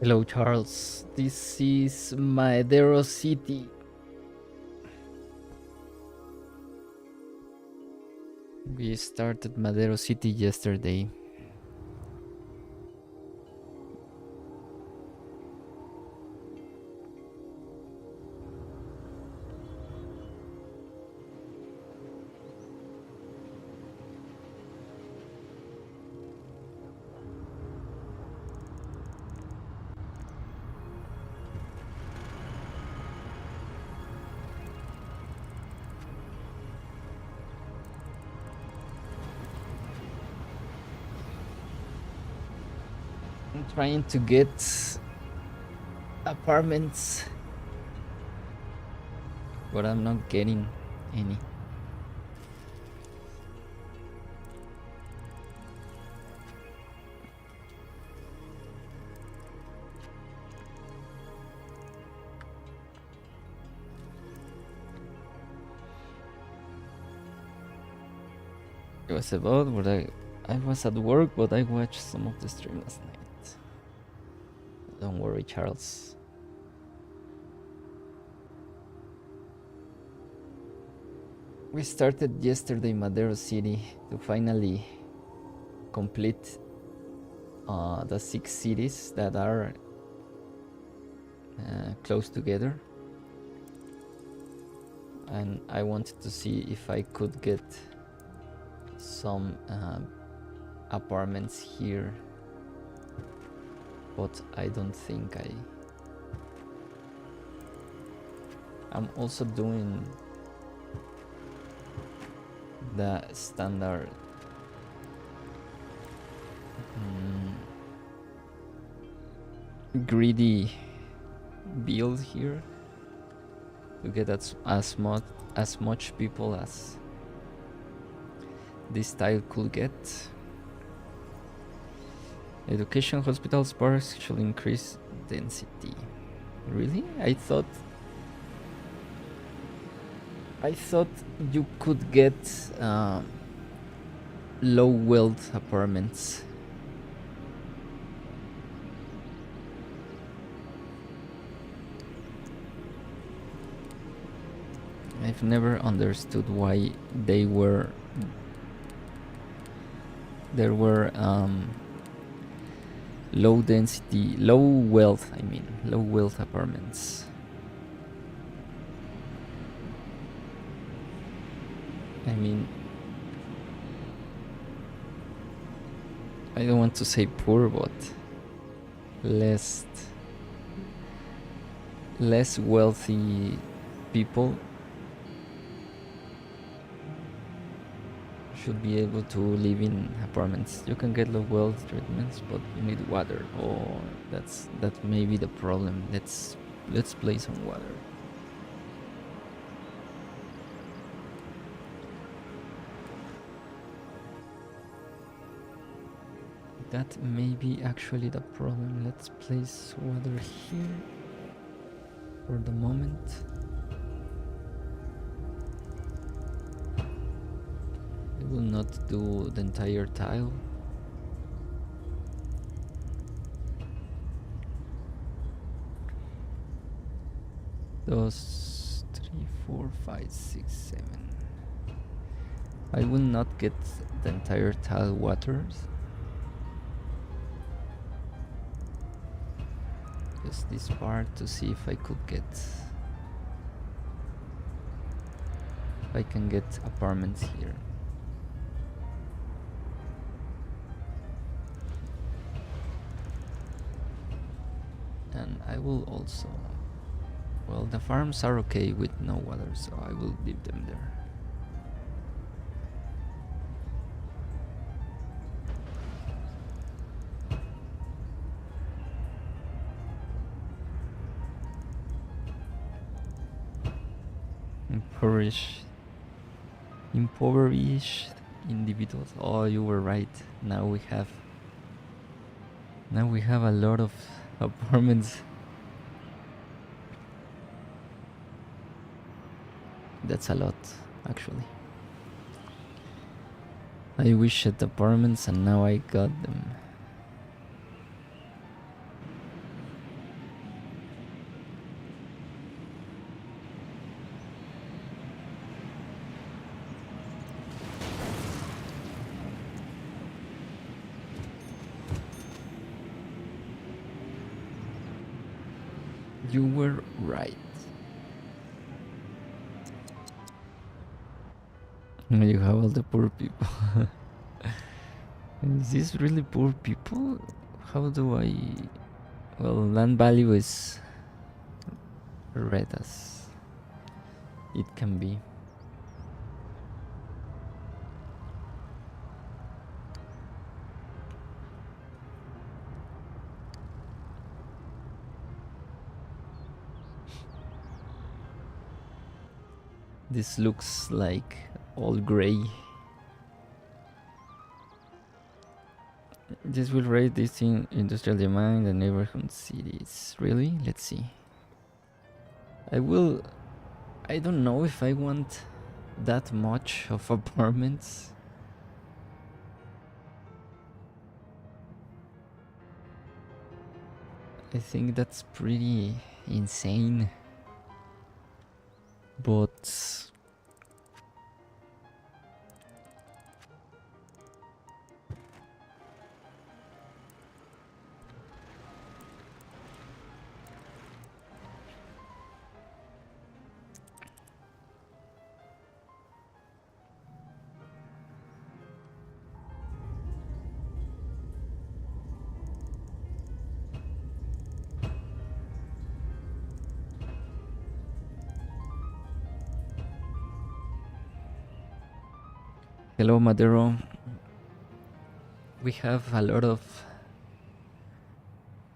Hello, Charles. This is Maedero City. We started Maedero City yesterday. I'm trying to get apartments, but I'm not getting any. It was about what I was at work, but I watched some of the stream last night. Don't worry, Charles. We started yesterday Maedero City to finally complete the 6 cities that are close together, and I wanted to see if I could get some apartments here, but I don't think I'm also doing the standard greedy build here to get as much people as this tile could get. Education hospitals parks should increase density. Really? I thought you could get low wealth apartments. I've never understood why there were low density, low wealth apartments. I mean, I don't want to say poor, but less wealthy people should be able to live in apartments. You can get low wealth treatments, but you need water. Oh, that may be the problem. Let's play some water. That may be actually the problem. Let's place water here for the moment. I will not do the entire tile. Those 3, 4, 5, 6, 7. I will not get the entire tile waters. Just this part to see if I could get, if I can get apartments here. And I will also, well, the farms are okay with no water, so I will leave them there. Impoverished individuals. Oh, you were right. Now we have a lot of apartments. That's a lot, actually. I wish at apartments and now I got them. You were right. You have all the poor people. Is this really poor people? How do I... Well, land value is red as it can be. This looks like all gray. This will raise this in industrial demand and neighborhood cities. Really? Let's see. I don't know if I want that much of apartments. I think that's pretty insane. But hello, Maedero. We have a lot of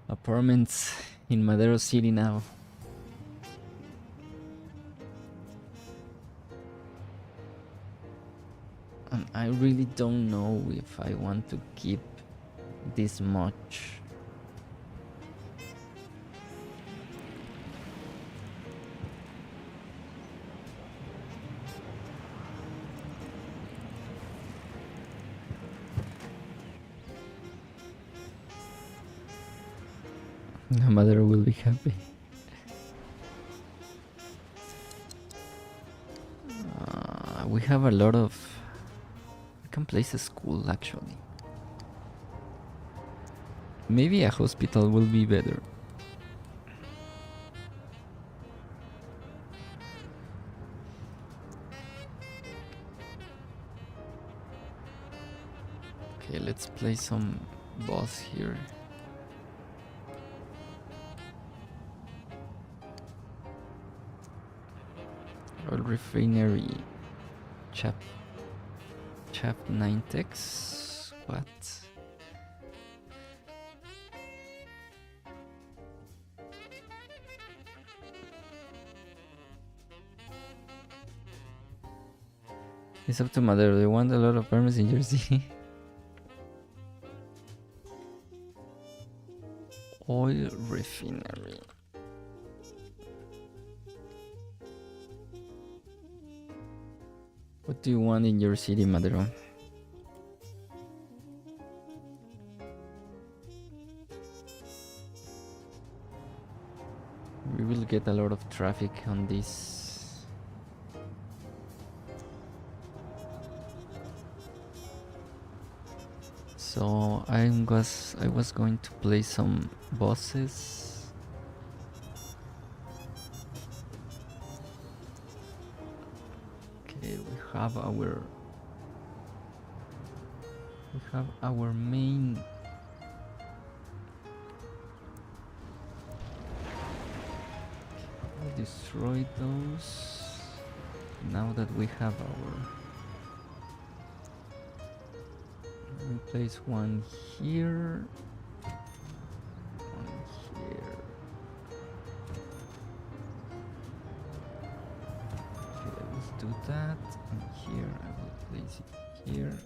apartments in Maedero City now. And I really don't know if I want to keep this much. My mother will be happy. We have a lot of... We can place a school actually. Maybe a hospital will be better. Okay, let's place some boss here. Oil refinery. Chap 9 techs. What? It's up to Maedero. They want a lot of permits in Jersey. Oil refinery. What do you want in your city, Maedero? We will get a lot of traffic on this. So I was going to play some bosses. Okay, we have our main we'll destroy those now that we have our... We place one here, one here. Okay, let's do that. And here I will place it here.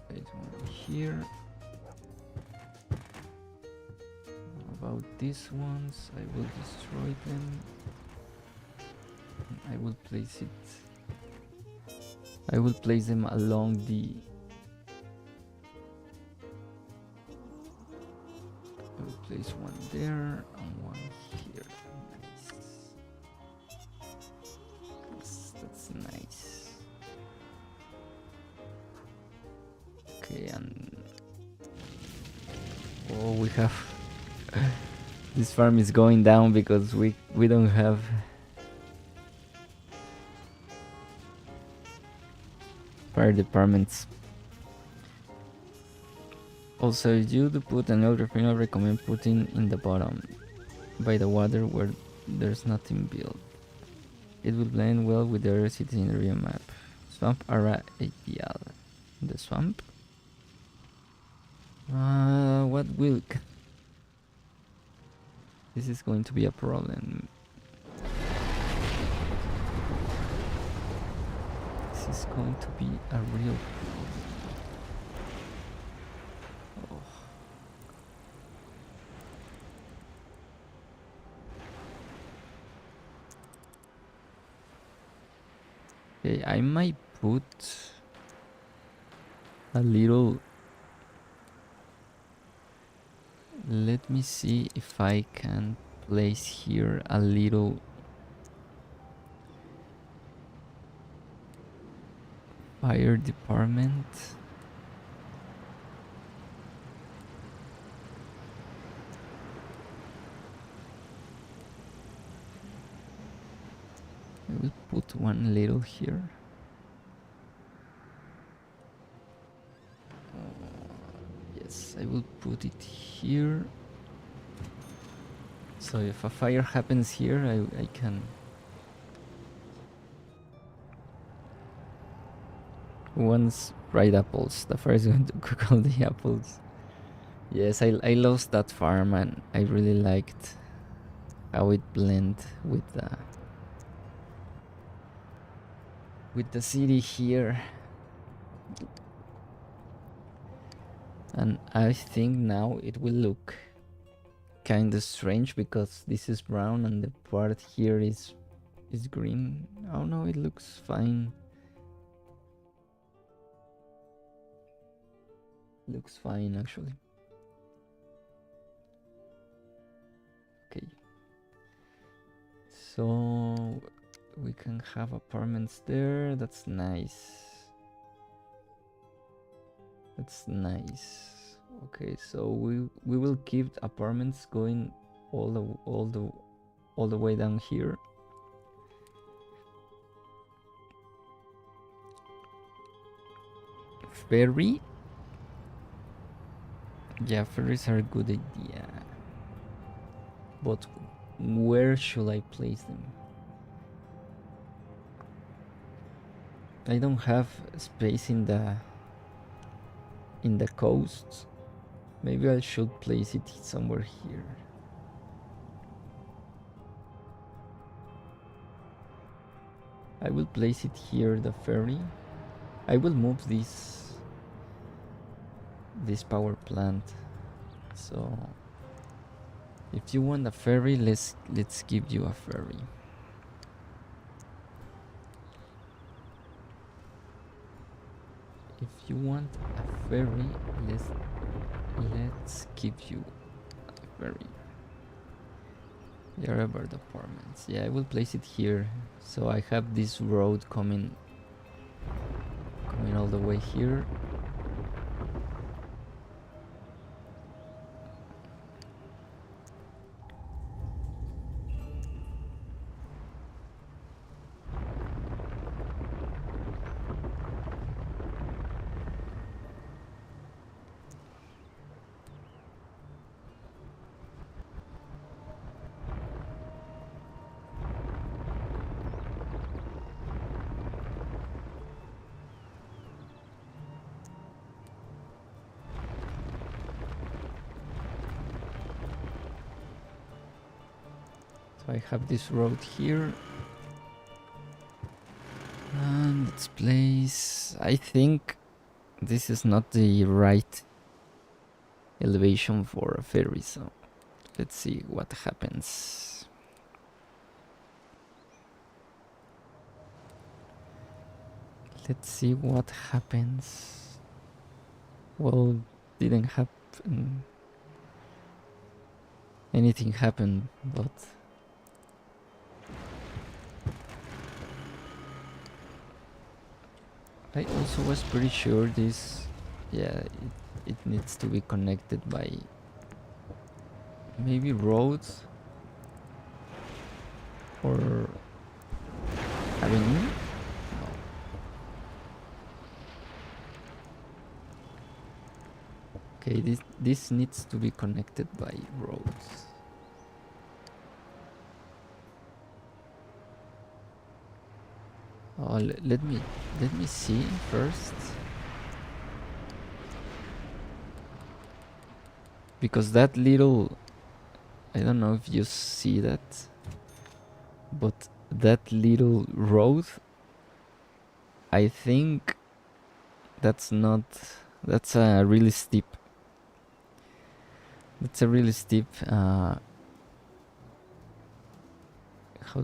Place one here. About these ones, I will destroy them. And I will place it... I will place them along the... I will place one there and one here. Nice. That's nice. Okay, and we have this farm is going down because we don't have fire departments. Also, if you do put an elder thing, I recommend putting in the bottom by the water where there's nothing built. It will blend well with the other cities in the real map. Swamp are ideal. The swamp? What will... This is going to be a problem. This is going to be a real problem. Oh. Okay, I might put a little... Let me see if I can place here a little fire department. I will put one little here. Yes, I will put it here. So if a fire happens here, I can... Who wants fried apples? The fire is going to cook all the apples. Yes, I lost that farm and I really liked how it blended with the city here. And I think now it will look kind of strange because this is brown and the part here is green. Oh no, it looks fine. Looks fine actually. Okay. So we can have apartments there. That's nice. That's nice. Okay, so we will keep apartments going all the way down here. Ferry? Yeah, ferries are a good idea. But where should I place them? I don't have space in the coast. Maybe I should place it somewhere here. I will place it here, the ferry. I will move this power plant. So if you want a ferry, let's give you a ferry. If you want a ferry, let's give you a ferry. Yarebird apartments. Yeah, I will place it here. So I have this road coming all the way here. So I have this road here. And let's place... I think this is not the right elevation for a ferry, so let's see what happens. Let's see what happens. Well, didn't happen. Anything happened, but... I also was pretty sure this... Yeah, it needs to be connected by Maybe roads or avenue? No. Okay, this needs to be connected by roads. Oh, let me see first, because that little, I don't know if you see that, but that little road, I think that's not, that's a really steep, how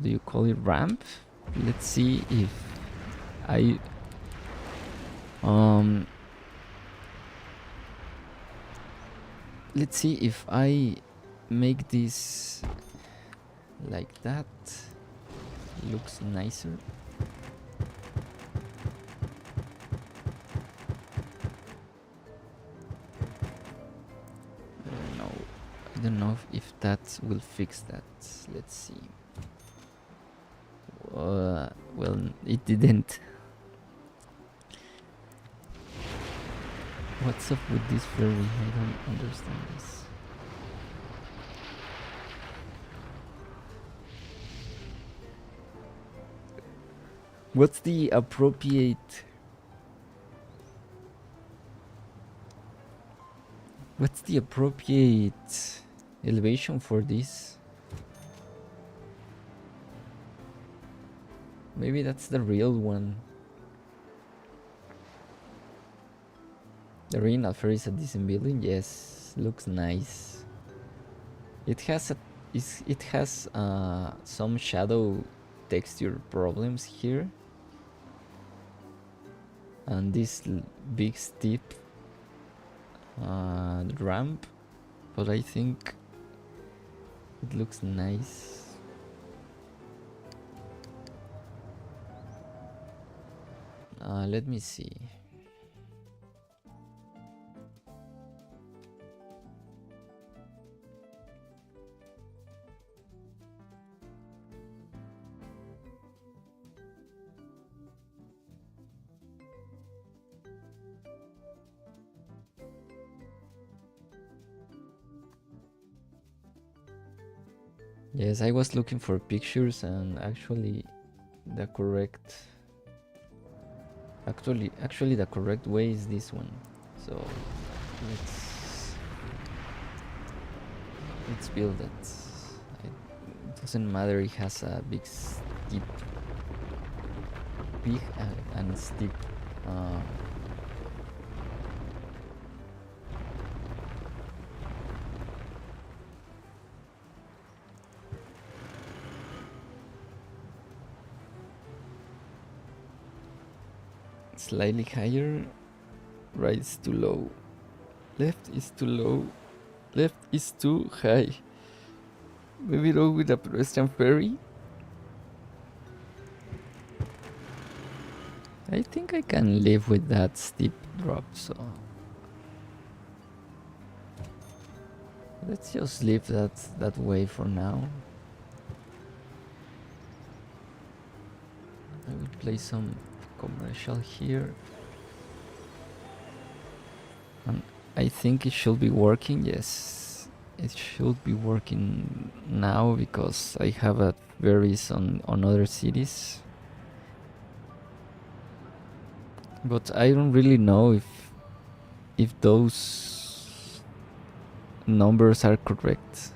do you call it, ramp? Let's see if I let's see if I make this like that. Looks nicer. I don't know if that will fix that. Let's see. Well, it didn't. What's up with this ferry? I don't understand this. What's the appropriate... What's the appropriate elevation for this? Maybe that's the real one. The Renal Ferry is a decent building. Yes, looks nice. It has some shadow texture problems here, and this big steep ramp, but I think it looks nice. Let me see. Yes, I was looking for pictures, and actually the correct the correct way is this one. So let's build it. It doesn't matter, it has a big and steep slightly higher. Right is too low. Left is too low. Left is too high. Maybe go with a pedestrian ferry. I think I can live with that steep drop, so let's just leave that way for now. I will play some commercial here, and I think it should be working. Yes, it should be working now, because I have a varies on other cities, but I don't really know if those numbers are correct.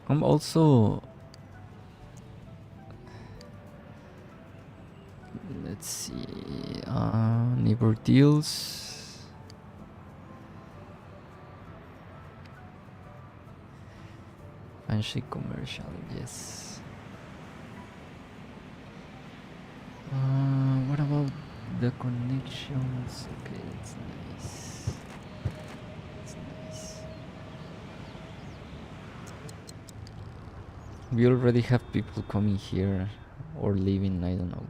I'm also, let's see, neighbor deals. Handshake commercial, yes. What about the connections? Okay, that's nice. That's nice. We already have people coming here or leaving, I don't know.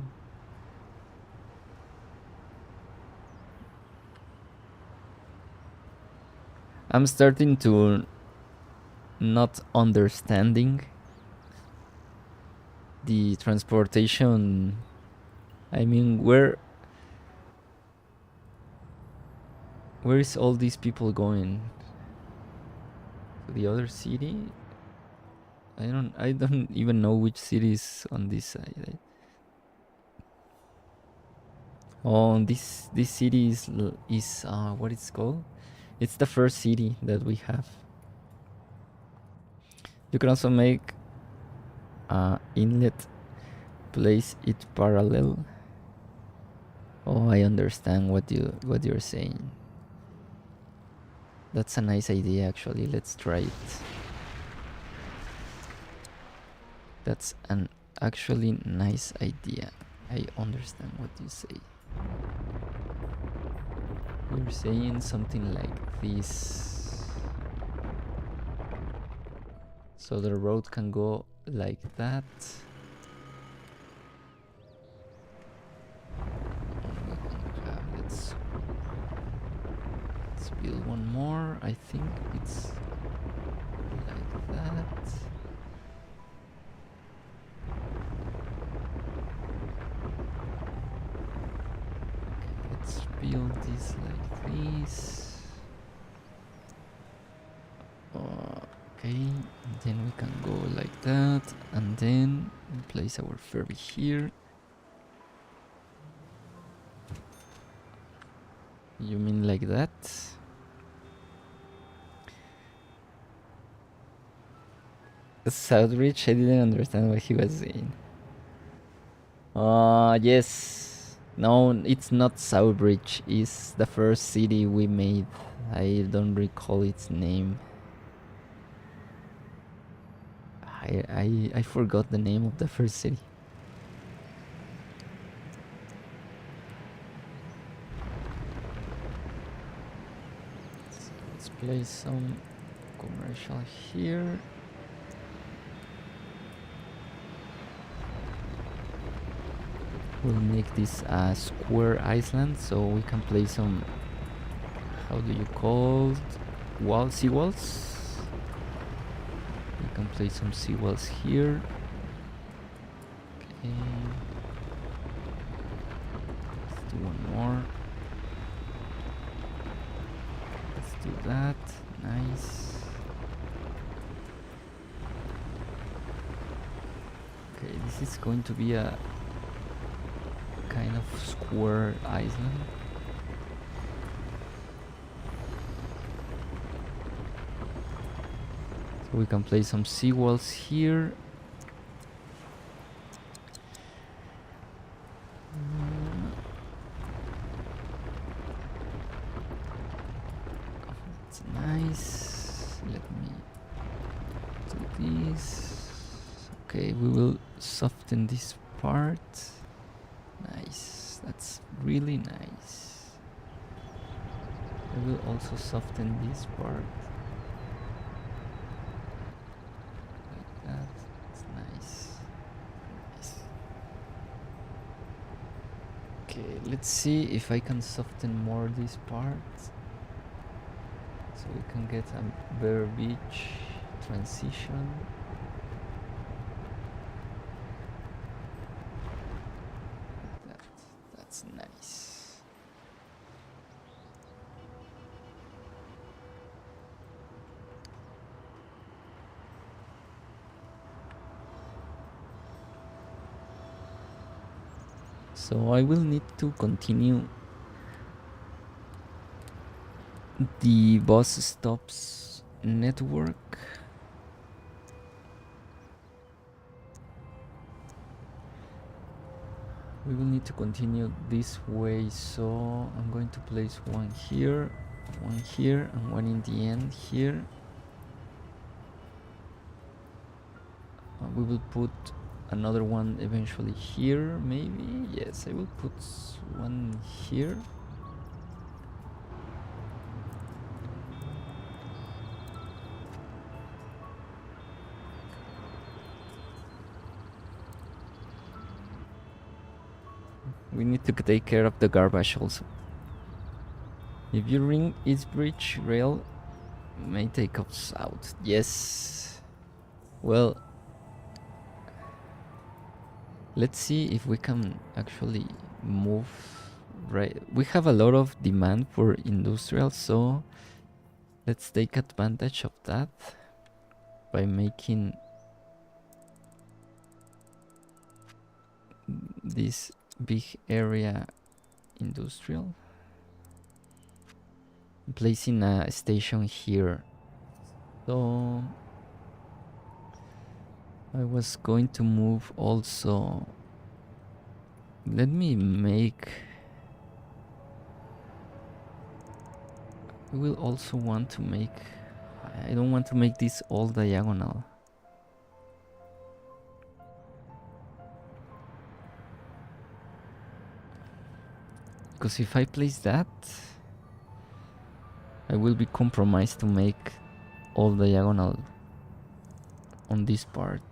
I'm starting to not understanding the transportation. I mean, where is all these people going? To the other city? I don't even know which city is on this side. Oh, this city is what it's called? It's the first city that we have. You can also make inlet, place it parallel. Oh, I understand what you're saying. That's a nice idea, actually. Let's try it. That's an actually nice idea. I understand what you say. You're saying something like this. So the road can go like that. Let's build one more. I think it's like that. Okay, let's build this like this. Okay, and then we can go like that, and then place our ferry here. You mean like that? Southbridge? I didn't understand what he was saying. Yes. No, it's not Southbridge. It's the first city we made. I don't recall its name. I forgot the name of the first city. So let's place some commercial here. We'll make this a square island so we can place some, how do you call it? Seawalls? We can place some seawalls here. Okay. Let's do one more. Let's do that. Nice. Okay, this is going to be a kind of square island. So we can place some seawalls here. That's nice. Let me do this. Okay, we will soften this part. Nice, that's really nice. I will also soften this part. Like that, it's nice. Nice. Okay, let's see if I can soften more this part. So we can get a better beach transition. That's nice. So I will need to continue the bus stops network. We will need to continue this way, so I'm going to place one here, and one in the end here. We will put another one eventually here, maybe. Yes, I will put one here. We need to take care of the garbage also. If you ring Eastbridge Rail, may take us out. Yes. Well, let's see if we can actually move. Right, we have a lot of demand for industrial, so let's take advantage of that by making this big area industrial, placing a station here. So I was going to move also. Let me make. I will also want to make. I don't want to make this all diagonal. Because if I place that, I will be compromised to make all diagonal on this part.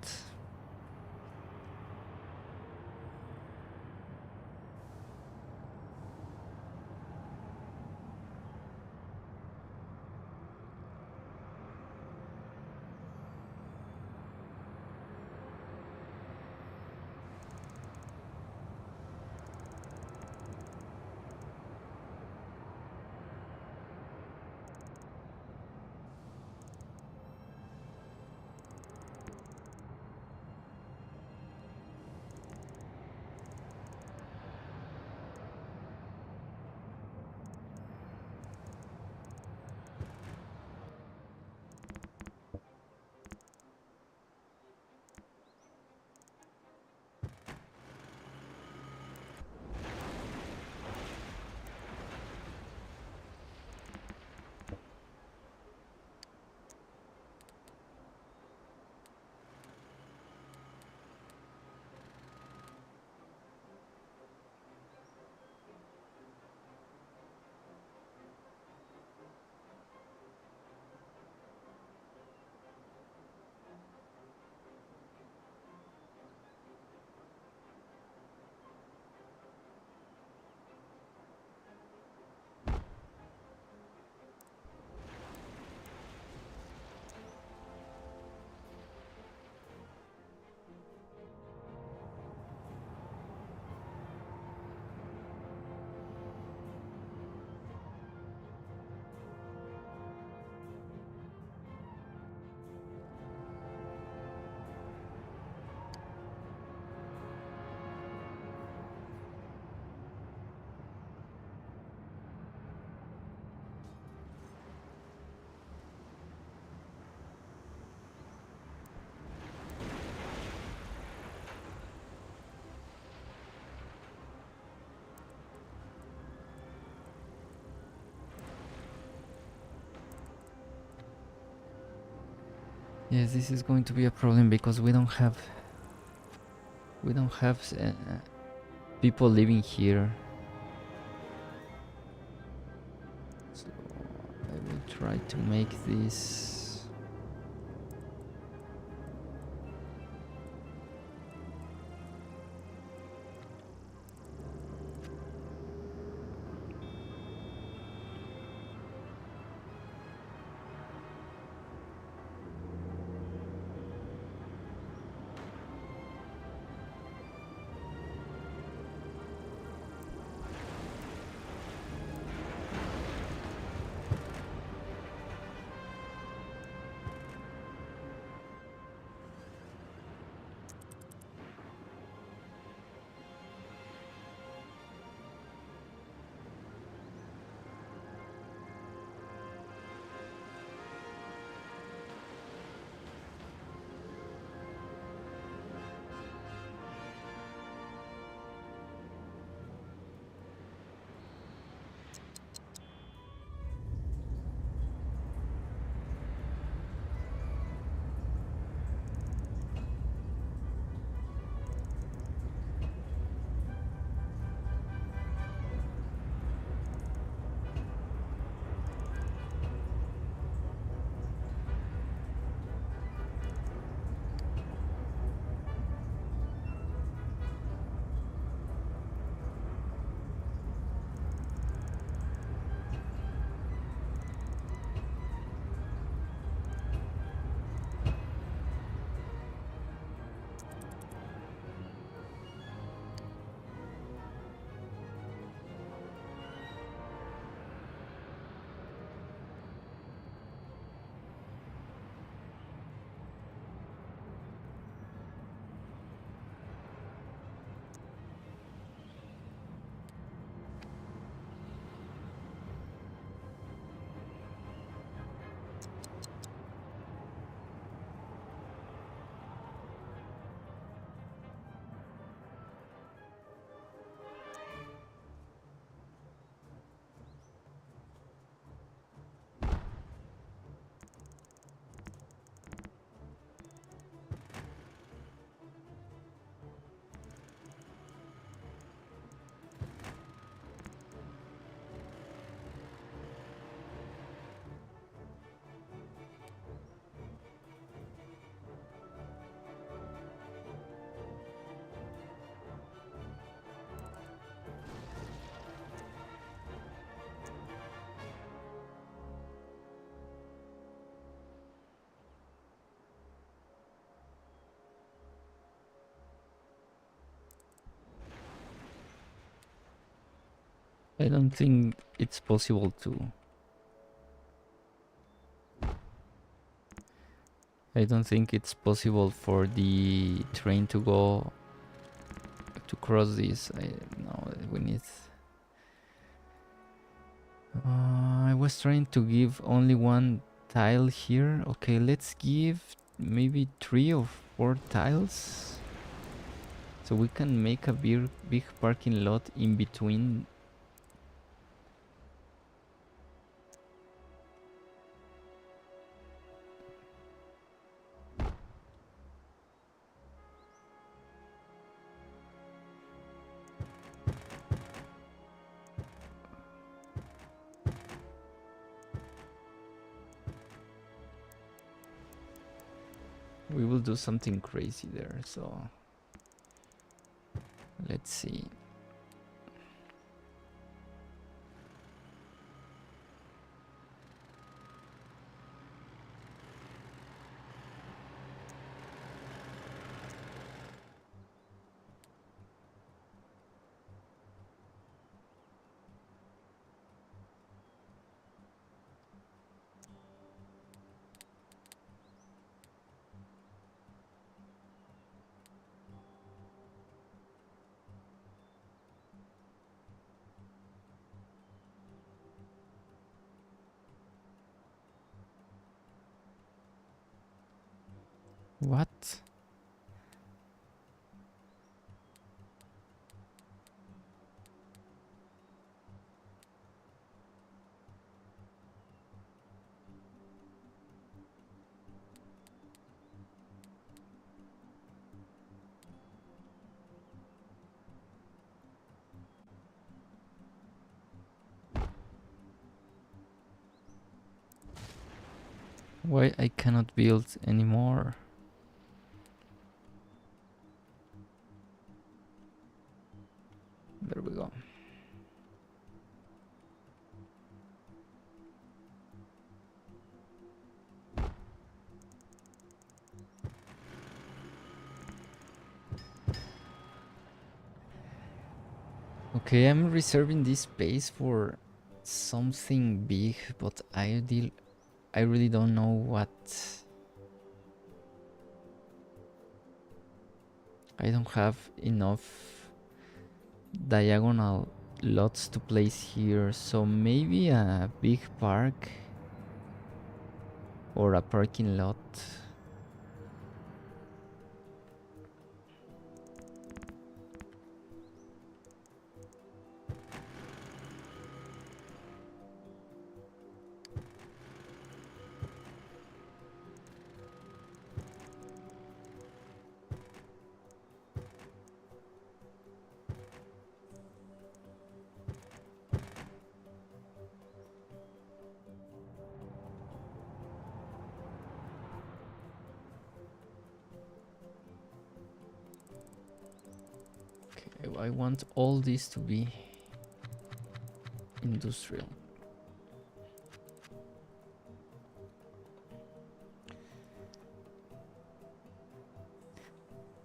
Yes, this is going to be a problem because we don't have people living here. So I will try to make this. I don't think it's possible to... I don't think it's possible for the train to go... to cross this. No, we need... I was trying to give only one tile here. Okay, let's give maybe 3 or 4 tiles. So we can make a big parking lot in between. We will do something crazy there, so let's see. What? Why I cannot build anymore? There we go. Okay, I'm reserving this space for something big, but I really don't know what. I don't have enough diagonal lots to place here, so maybe a big park or a parking lot. I want all this to be industrial.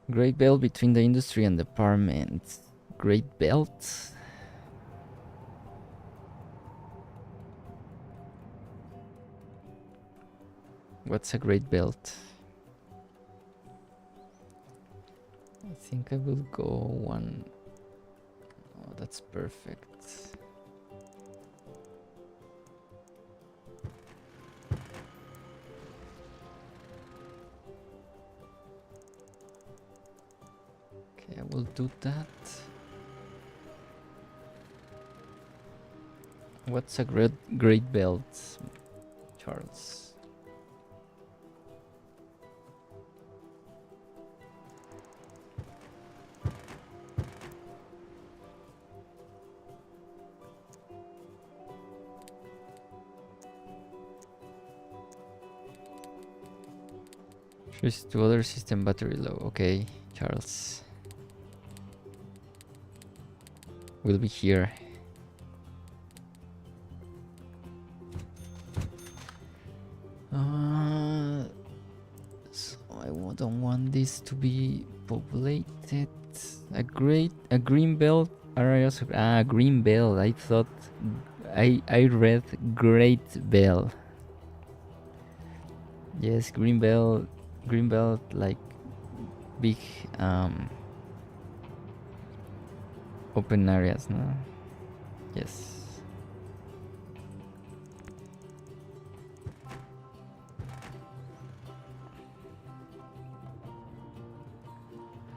Great belt between the industry and the apartment. Great belt. What's a great belt? I think I will go one. Oh, that's perfect. Okay, I will do that. What's a great belt, Charles? Choose to other system battery low. Okay, Charles. We'll be here. So I don't want this to be populated. A green belt areas. Green belt. I thought I read great belt. Yes, green belt. Green belt, like big open areas, no? Yes.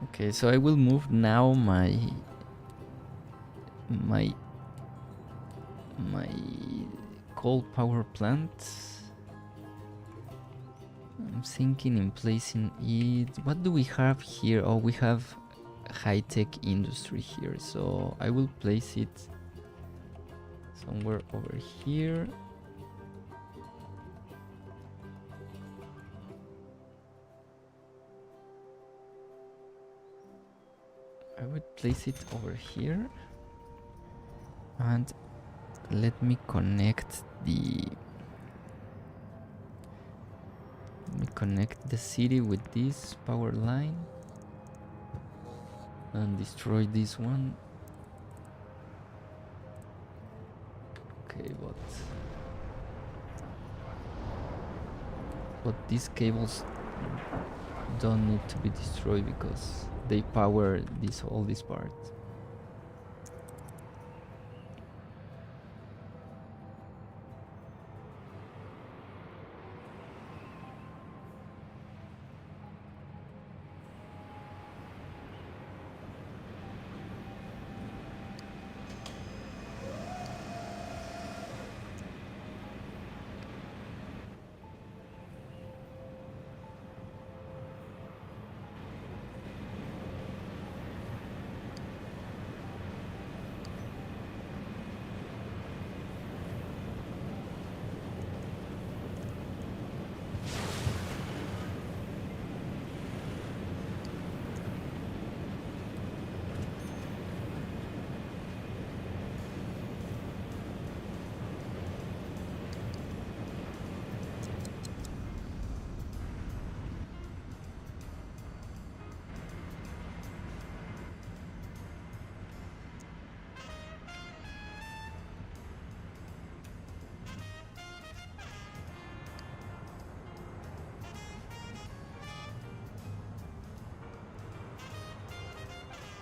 Okay, so I will move now my coal power plant. I'm thinking in placing it. What do we have here? Oh, we have high-tech industry here, so I will place it somewhere over here. I would place it over here, and let me connect the city with this power line and destroy this one. Okay, but these cables don't need to be destroyed because they power all this part.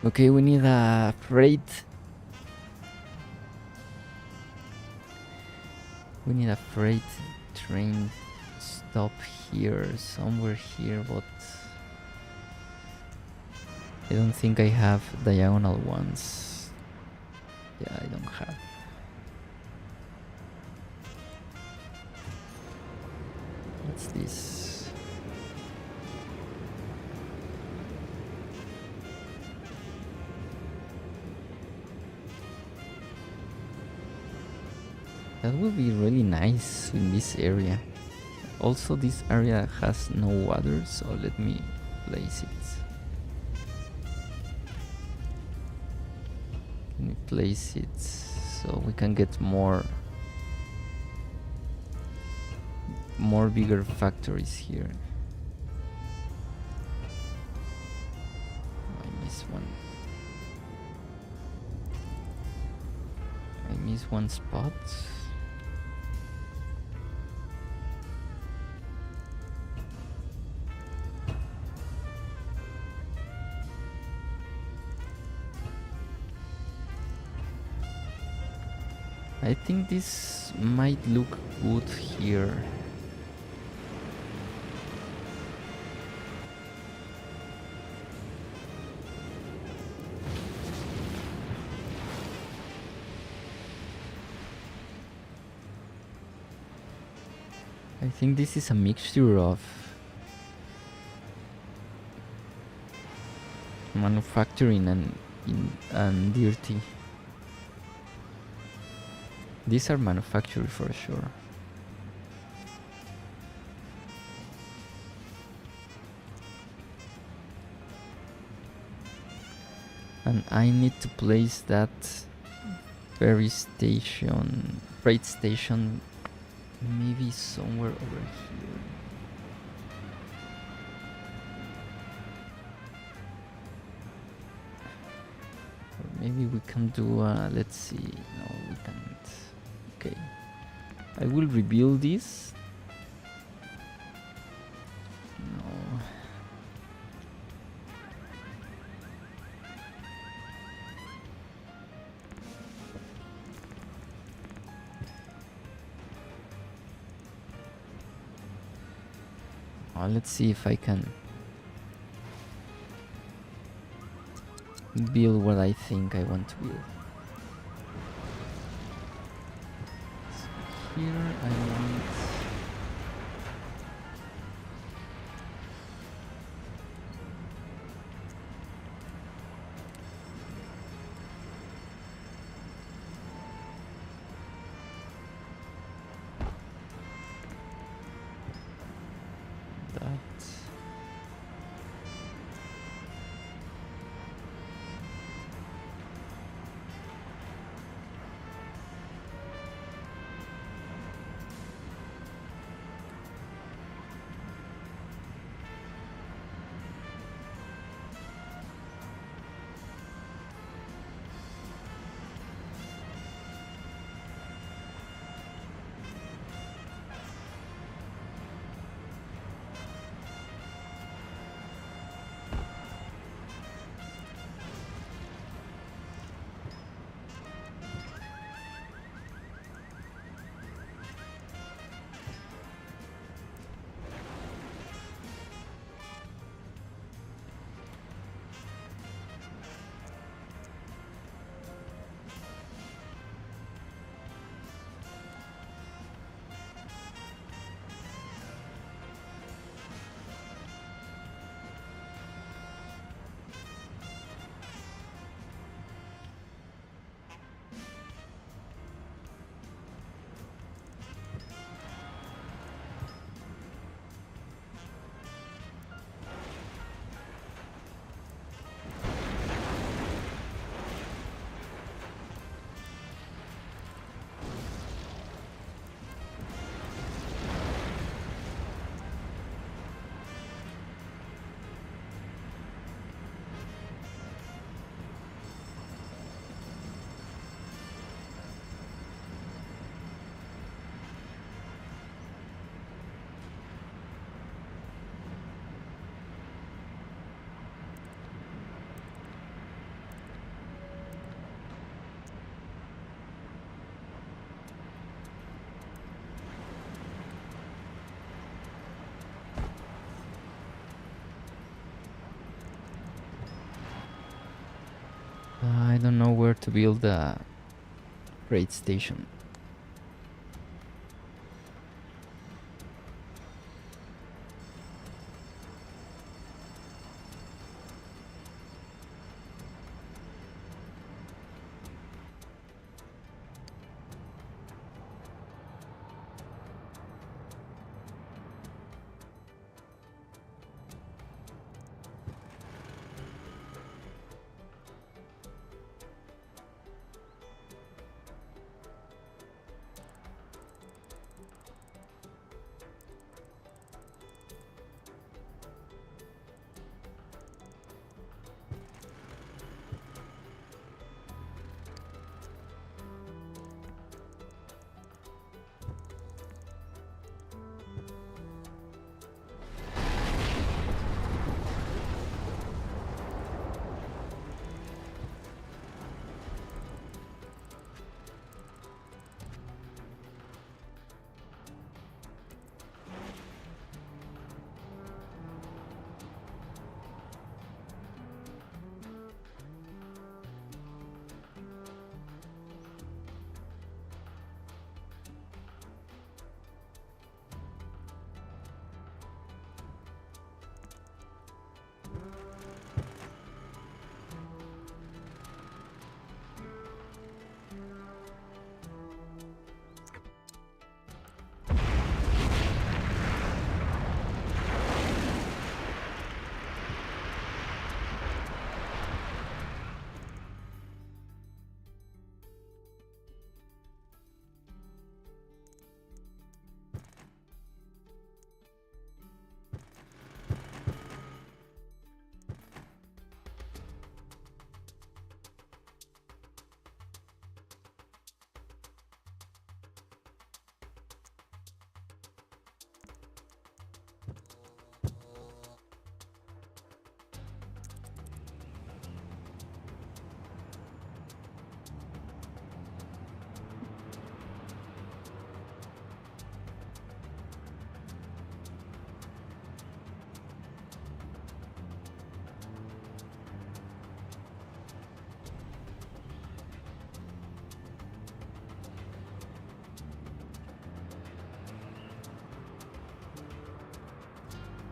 Okay, we need a freight. We need a freight train stop here, somewhere here, but I don't think I have diagonal ones. Yeah, I don't have. What's this? That would be really nice in this area. Also, this area has no water, so let me place it. Let me place it so we can get more bigger factories here. I missed one. I missed one spot. I think this might look good here. I think this is a mixture of manufacturing and dirty. These are manufactured for sure. And I need to place that freight station maybe somewhere over here. Or Maybe we can do, let's see, no, we can't. Okay, I will rebuild this. No. Let's see if I can build what I think I want to build. So here I want that. I don't know where to build a great station.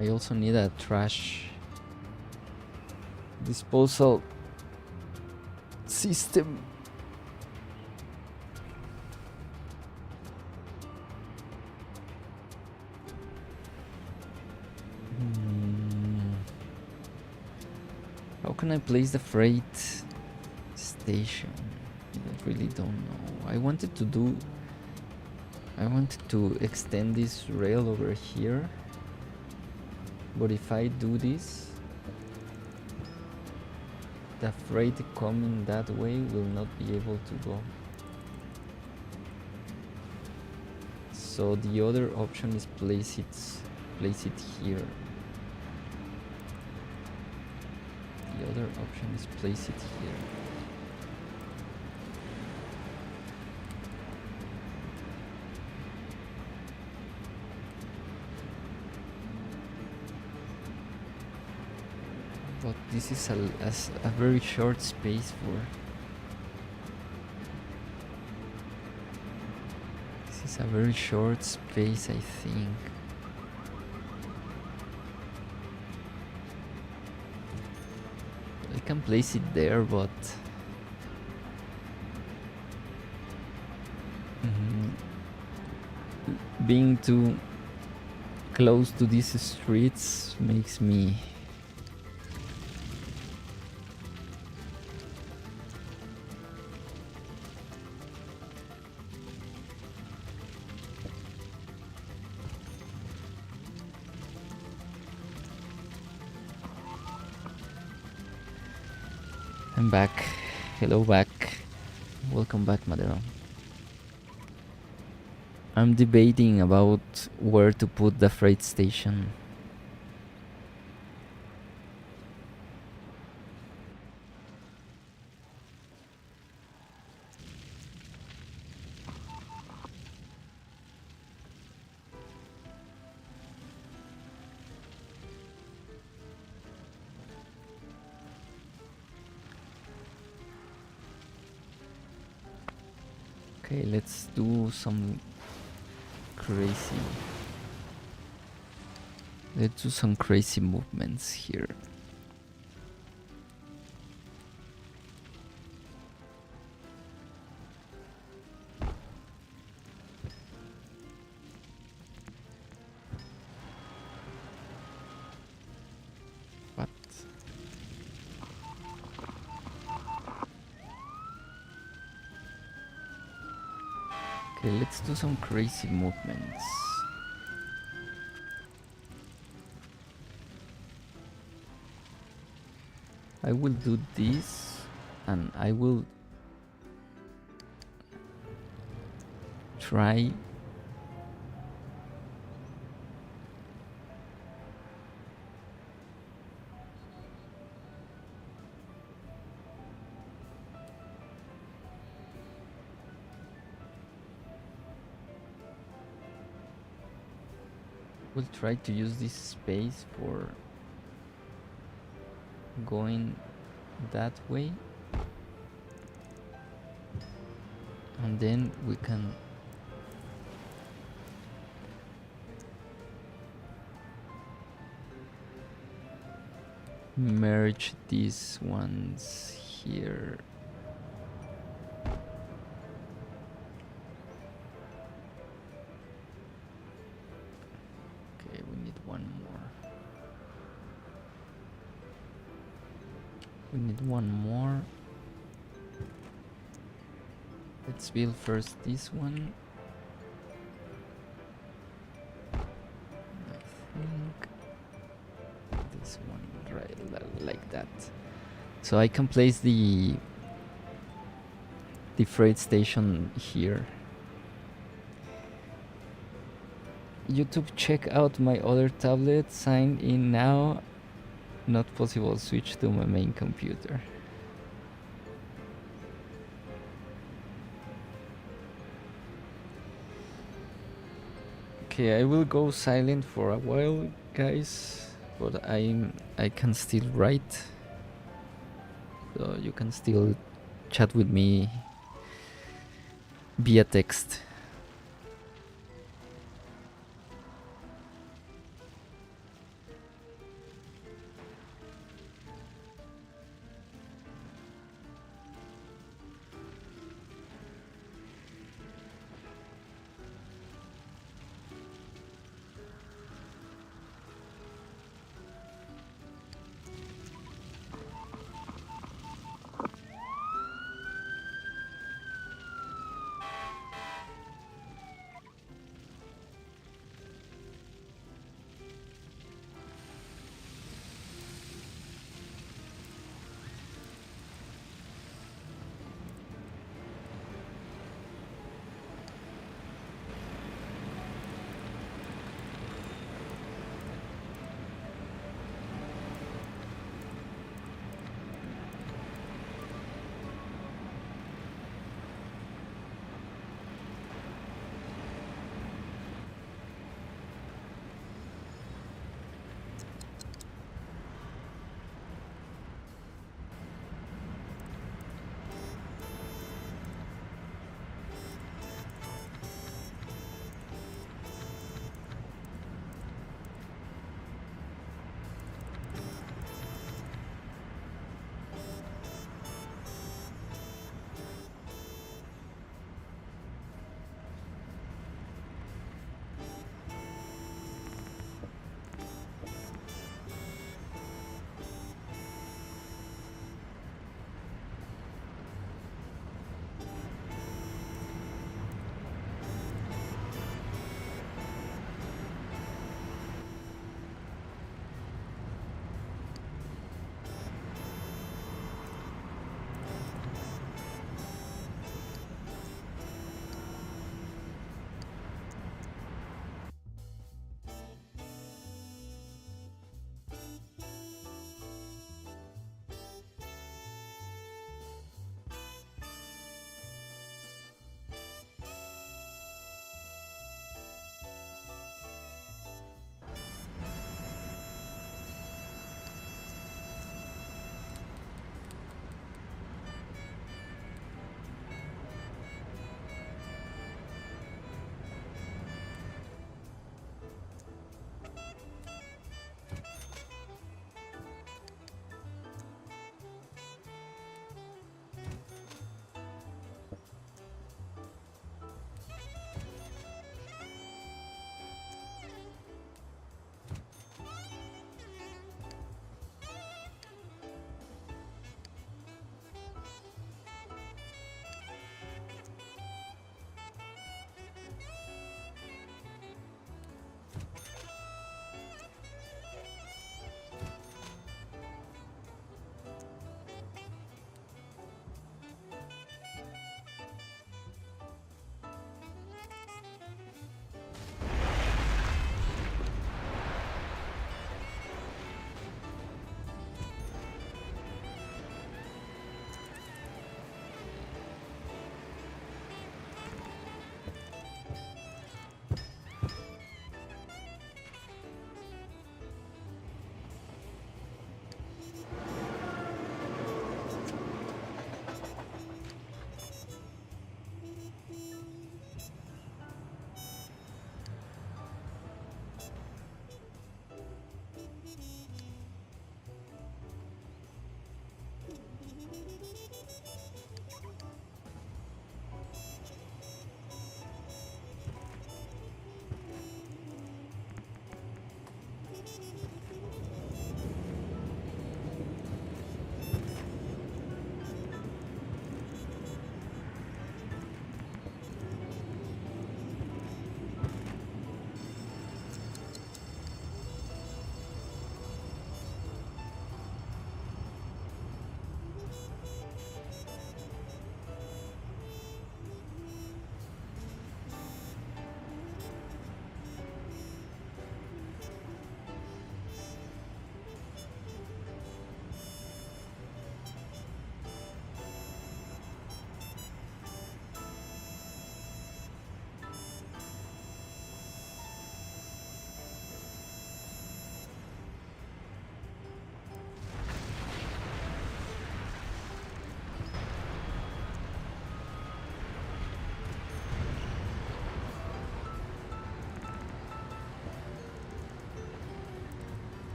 I also need a trash disposal system. How can I place the freight station? I really don't know. I wanted to extend this rail over here, but if I do this, the freight coming that way will not be able to go. So the other option is place it here. The other option is place it here. But this is a very short space for... This is a very short space, I think. I can place it there, but... being too close to these streets makes me... I'm back. Hello back. Welcome back, Maedero. I'm debating about where to put the freight station. Okay, let's do some crazy... Let's do some crazy movements here. What? Okay, let's do some crazy movements. I will do this, and I will try to use this space for going that way, and then we can merge these ones here. Okay, we need one more. We need one more. Let's build first this one. I think this one right like that. So I can place the freight station here. YouTube, check out my other tablet. Sign in now. Not possible. Switch to my main computer. Okay, I will go silent for a while, guys, but I can still write, so you can still chat with me via text.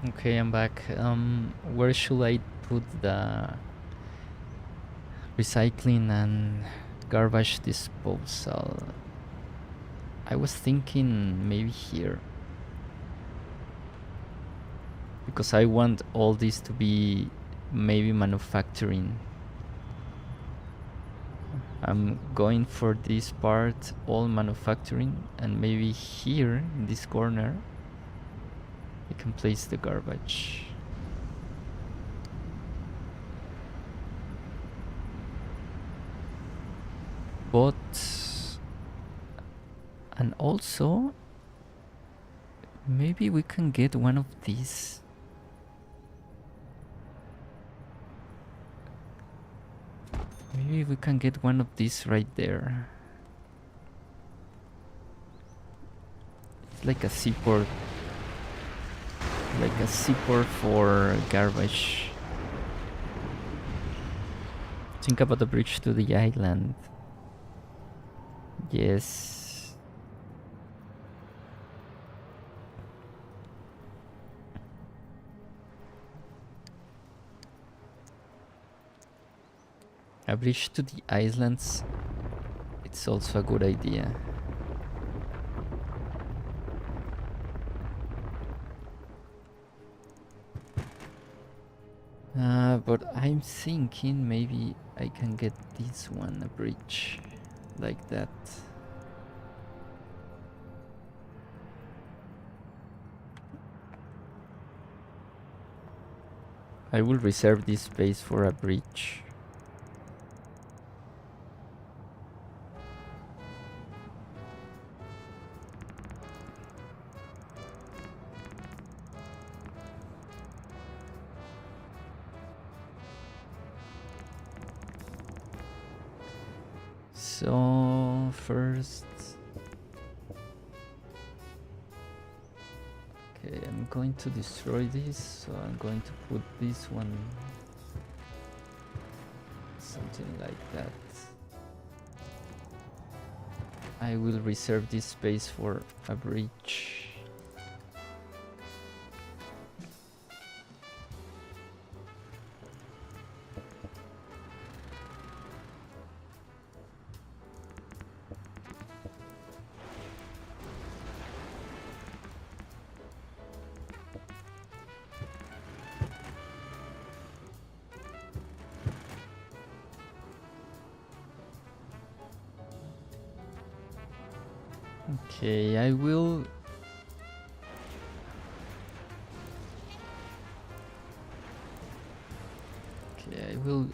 Okay, I'm back. Where should I put the recycling and garbage disposal? I was thinking maybe here, because I want all this to be maybe manufacturing. I'm going for this part, all manufacturing, and maybe here in this corner I can place the garbage. But, and also maybe we can get one of these. Maybe we can get one of these right there. It's like a seaport. Like a seaport for garbage. Think about the bridge to the island. Yes. A bridge to the islands. It's also a good idea. But I'm thinking maybe I can get this one, a bridge like that. I will reserve this space for a bridge. So first, okay, I'm going to destroy this, so I'm going to put this one something like that. I will reserve this space for a bridge. Okay, I will. Okay, I will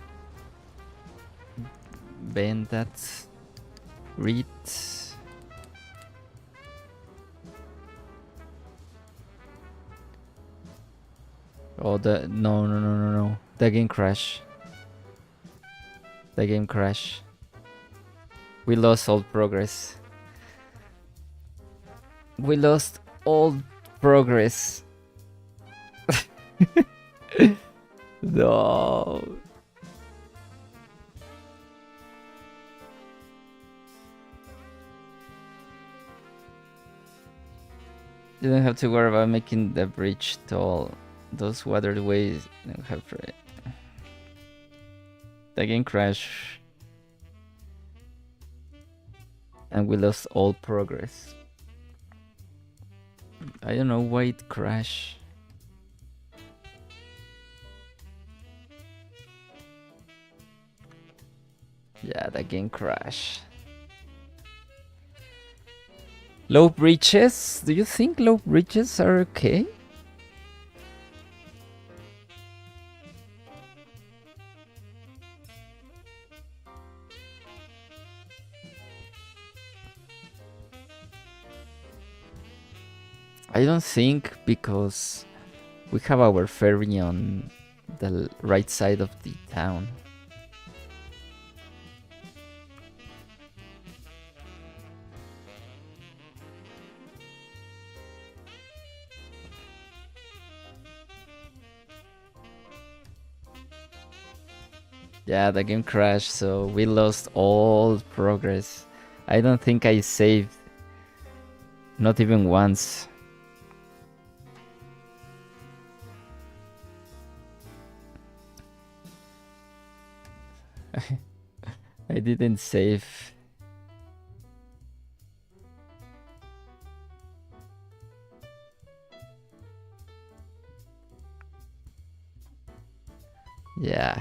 bend that reed. Oh, no. The game crash. The game crash. We lost all progress. We lost all progress. No. You don't have to worry about making the bridge tall. Those waterways don't have to. The game crash. And we lost all progress. I don't know why it crashed. Yeah, the game crashed. Low bridges? Do you think low bridges are okay? I don't think, because we have our ferry on the right side of the town. Yeah, the game crashed, so we lost all progress. I don't think I saved. Not even once. I didn't save. Yeah,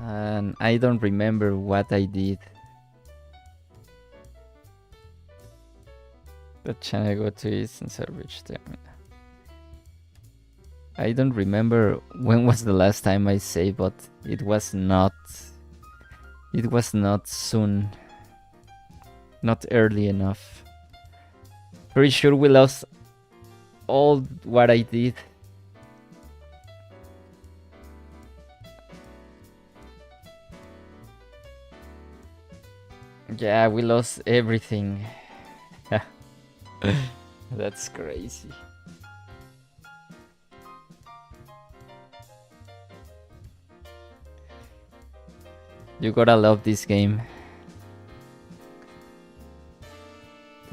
and I don't remember what I did. The channel go to is and salvage terminal. I don't remember when was the last time I saved, but it was not. It was not soon. Not early enough. Pretty sure we lost all what I did. Yeah, we lost everything. That's crazy. You gotta love this game.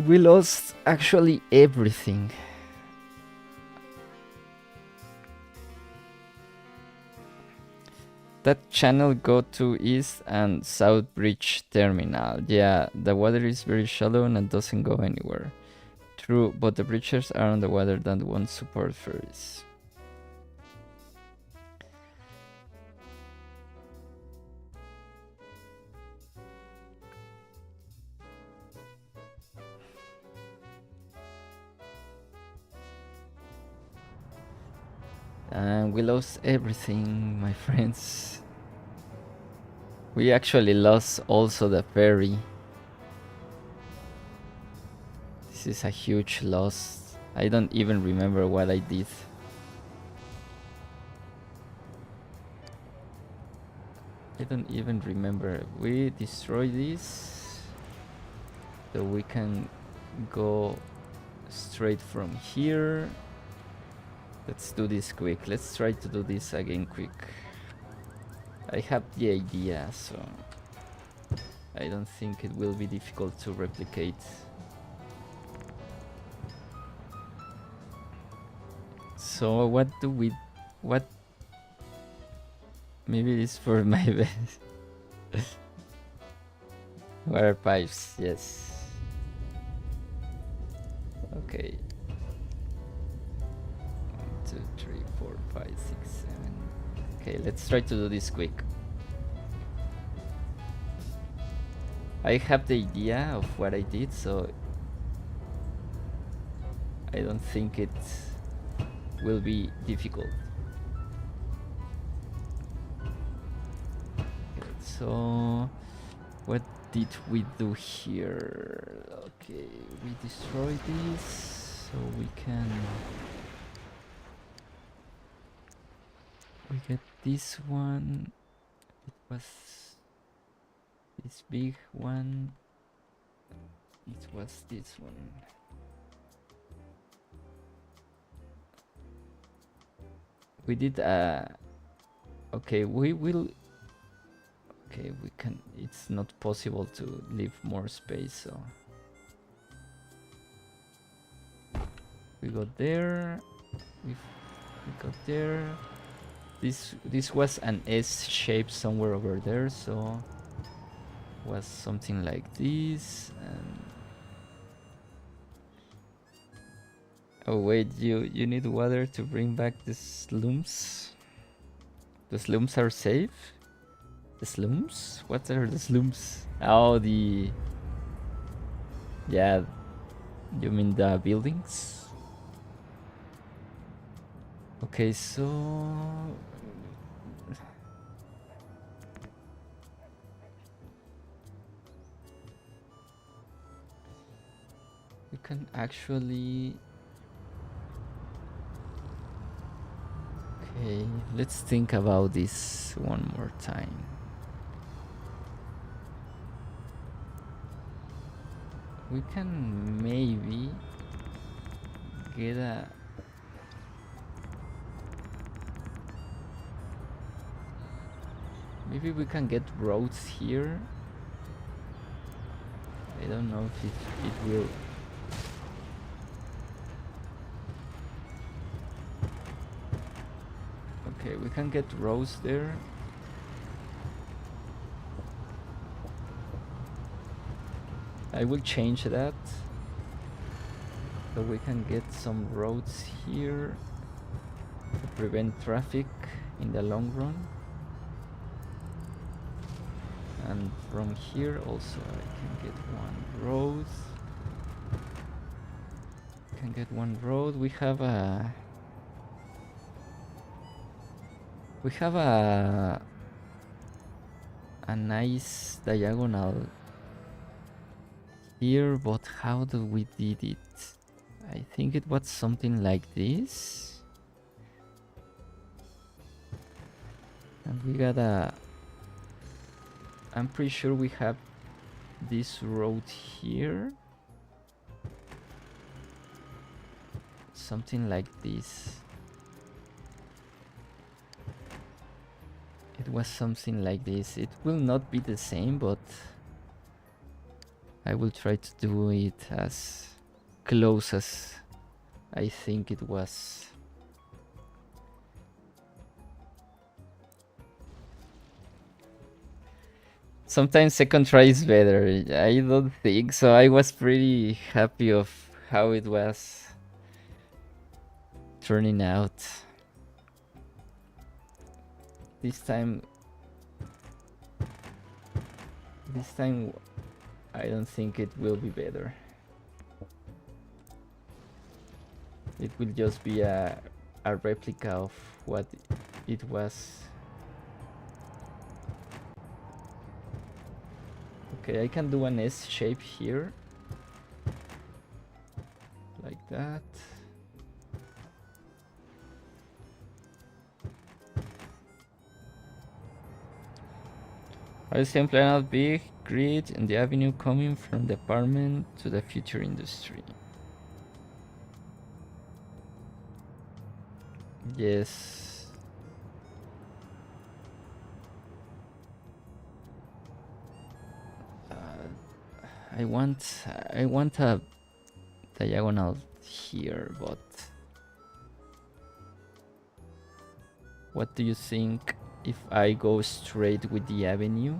We lost actually everything. That channel go to East and South Bridge Terminal. Yeah, the water is very shallow and it doesn't go anywhere. True, but the bridges are on the water that won't support ferries. And we lost everything, my friends. We actually lost also the ferry. This is a huge loss. I don't even remember what I did. I don't even remember. We destroy this, so we can go straight from here. Let's do this quick. Let's try to do this again quick. I have the idea, so I don't think it will be difficult to replicate. So what do we... what... Maybe it's for my best. Water pipes, yes. Okay. 1, 2, 3, 4, 5, 6, 7. Okay, let's try to do this quick. I have the idea of what I did, so I don't think it will be difficult. Okay, so what did we do here? Okay, we destroy this, so we can... we get this one. It was this big one. It was this one. We did okay, we will... okay, we can... it's not possible to leave more space, so we got there. We got there. This was an S shape somewhere over there, so was something like this. And oh wait, you need water to bring back the slums? The slums are safe? The slums? What are the slums? Oh, the... yeah, you mean the buildings? Okay, so... we can actually... okay, let's think about this one more time. We can maybe get a... maybe we can get roads here. I don't know if it will... okay, we can get roads there. I will change that so we can get some roads here to prevent traffic in the long run. And from here also I can get one road. Can get one road. We have a nice diagonal here, but how do we did it? I think it was something like this. And we got I'm pretty sure we have this road here. Something like this. It was something like this. It will not be the same, but I will try to do it as close as I think it was. Sometimes second try is better. I don't think so. I was pretty happy of how it was turning out. This time I don't think it will be better. It will just be a replica of what it was. Okay, I can do an S shape here. Like that. I see plan out big grid and the avenue coming from the apartment to the future industry. Yes. I want a diagonal here, but what do you think if I go straight with the avenue?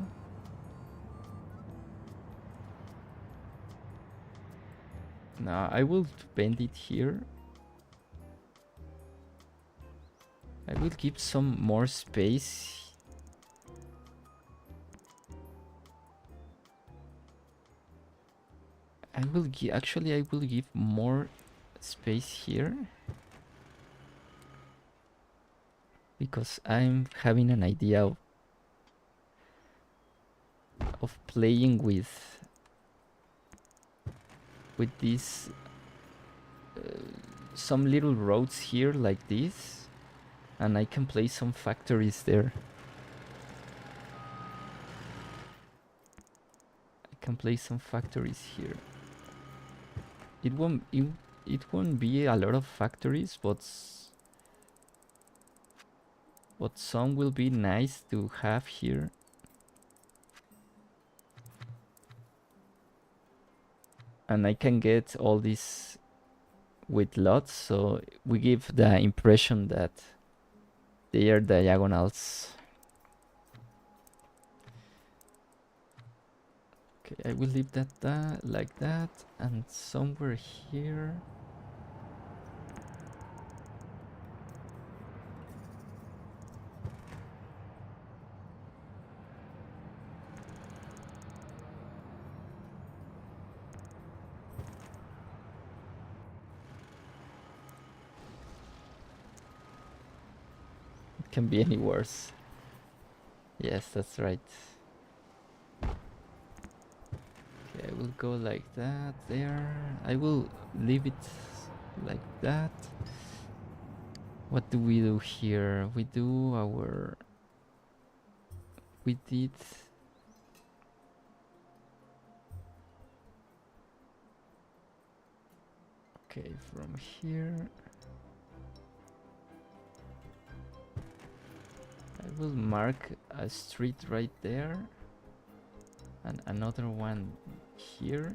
No, I will bend it here. I will keep some more space. I will give more space here because I'm having an idea of playing with these some little roads here like this, and I can place some factories there. I can place some factories here. It won't be a lot of factories, but some will be nice to have here. And I can get all this with lots, so we give the impression that they are diagonals. Okay, I will leave that like that, and somewhere here it can be any worse. Yes, that's right. Okay, I will go like that there. I will leave it like that. What do we do here? We did okay, from here I will mark a street right there and another one here,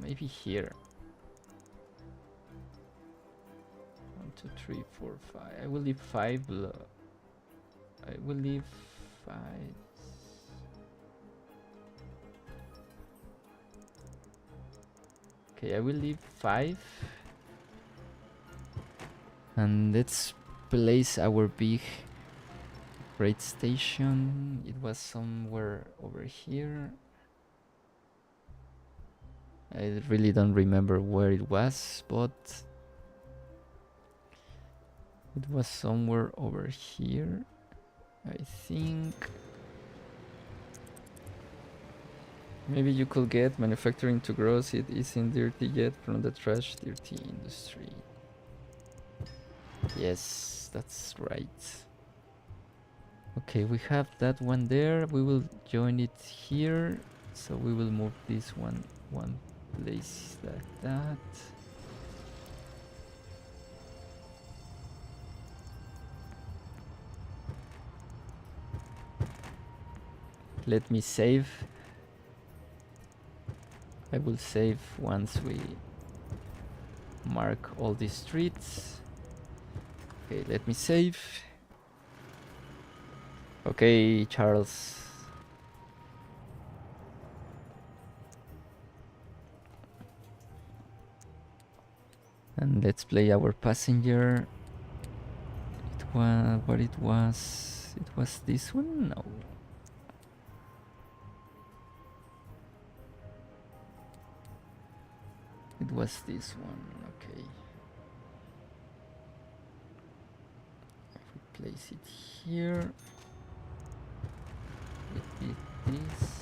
maybe here. 1, 2, 3, 4, 5. I will leave 5. I will leave 5. Okay, I will leave 5. And let's place our big freight station. It was somewhere over here. I really don't remember where it was, but it was somewhere over here, I think. Maybe you could get manufacturing to gross. It isn't dirty yet from the trash dirty industry. Yes, that's right. Okay, we have that one there. We will join it here. So we will move this one place like that. Let me save. I will save once we mark all these streets. Okay, let me save. Okay, Charles. And let's play our passenger. It was what it was. It was this one? No. It was this one. Okay. I will place it here. It did this.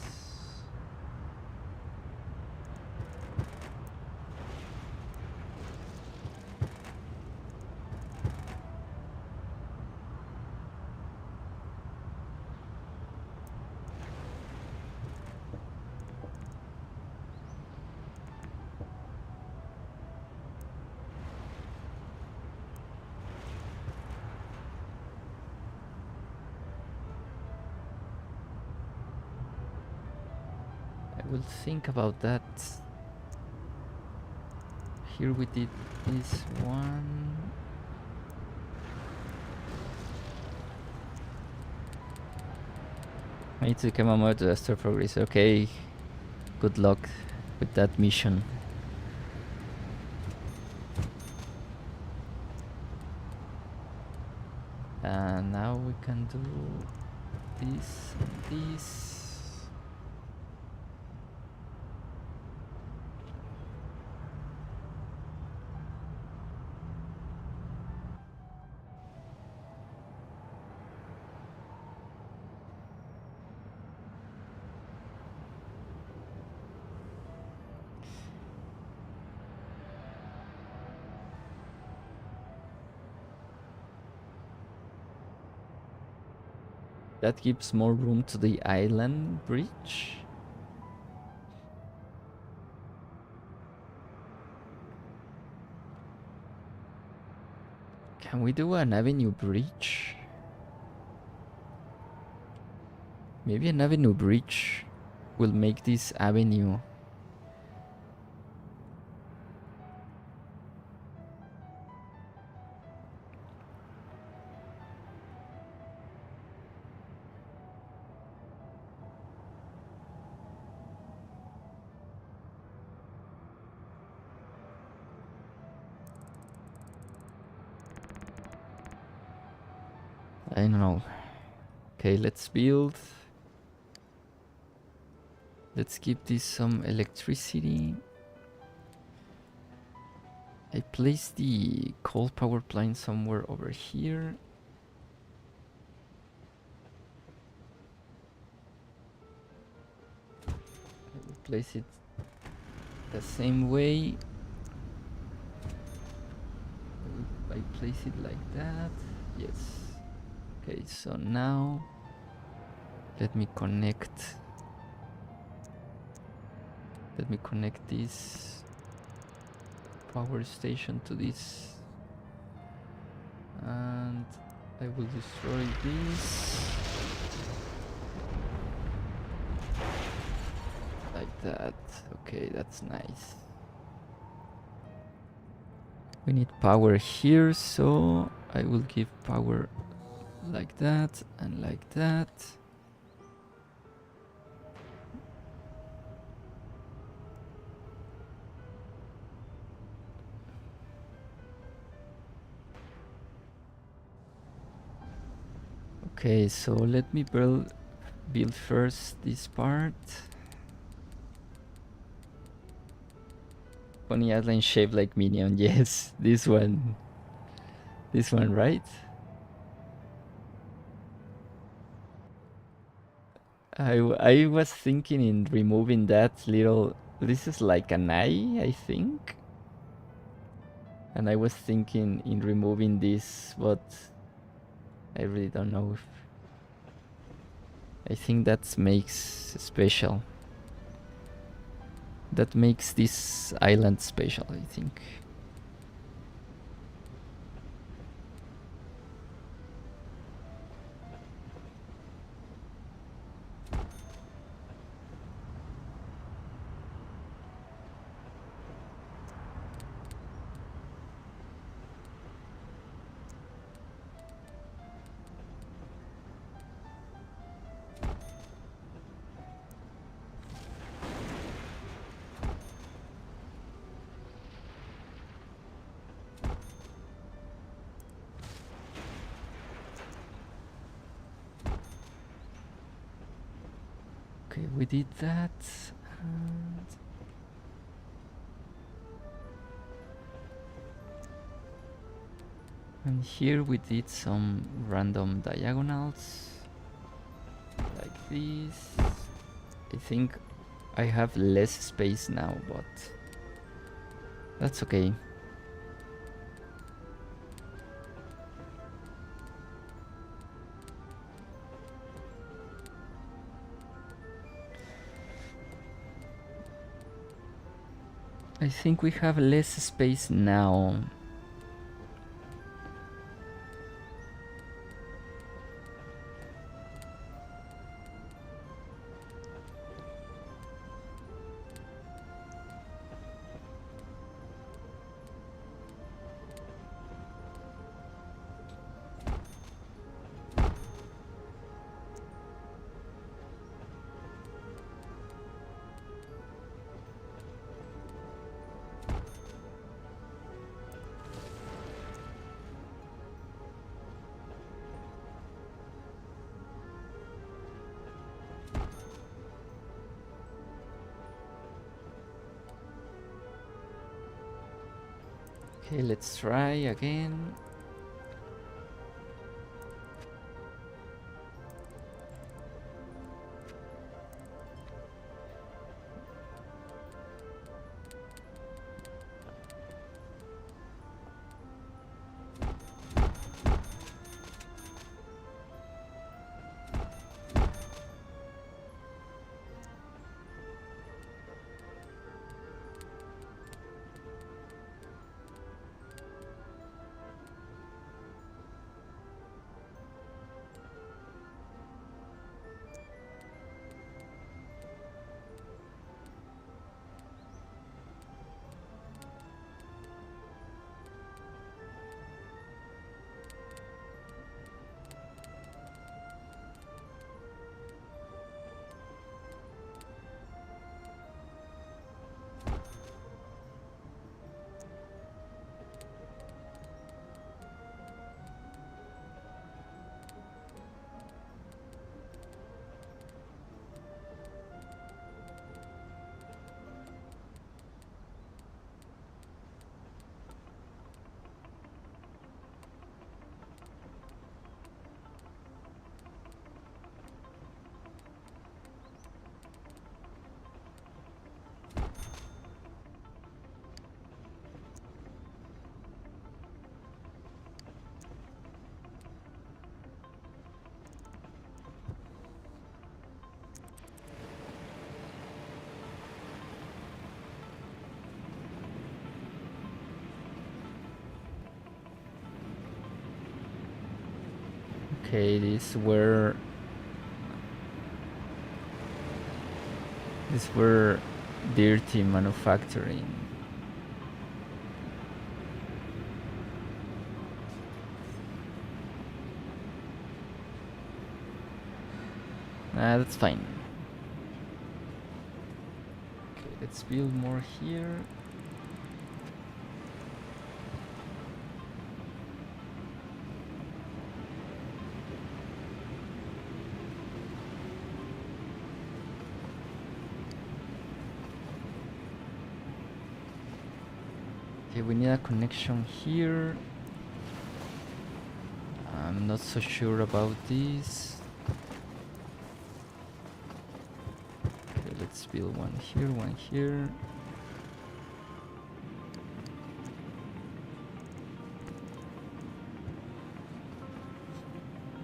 I will think about that. Here we did this one. I need to come out to Astro Progress. Okay. Good luck with that mission. And now we can do this and this. That gives more room to the island bridge. Can we do an avenue bridge? Maybe an avenue bridge will make this avenue I don't know. Okay, let's build. Let's give this some electricity. I placed the coal power plant somewhere over here. I will place it the same way. I place it like that. Yes. Okay, so now let me connect this power station to this, and I will destroy this like that. Okay, that's nice. We need power here, so I will give power like that and like that. Okay, so let me build first this part. Funny outline shaped like minion. Yes, this one. This one, right? I was thinking in removing that little... This is like an eye, I think. And I was thinking in removing this, but I really don't know if... I think that makes special. That makes this island special, I think. Okay, we did that. And here we did some random diagonals. Like this. I think I have less space now, but that's okay. I think we have less space now. Okay, let's try again. Okay, these were dirty manufacturing. That's fine. Okay, let's build more here. Okay, we need a connection here. I'm not so sure about this. Okay, let's build one here, one here.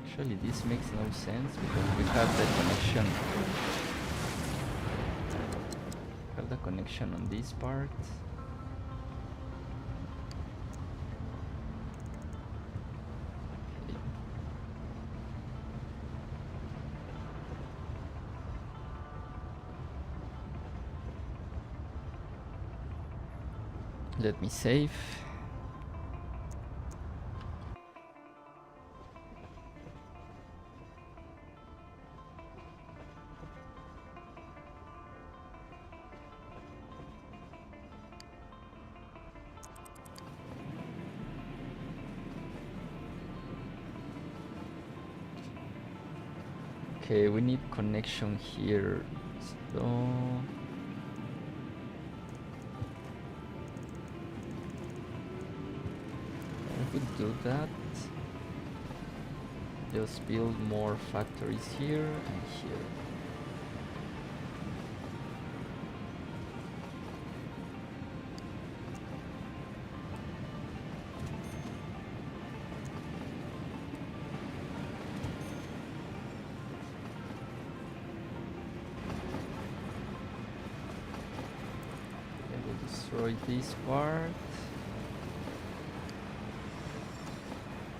Actually, this makes no sense because we have the connection. Have the connection on this part. Okay. Let me save. Okay, we need connection here, so I could do that. Just build more factories here and here. Destroy this part.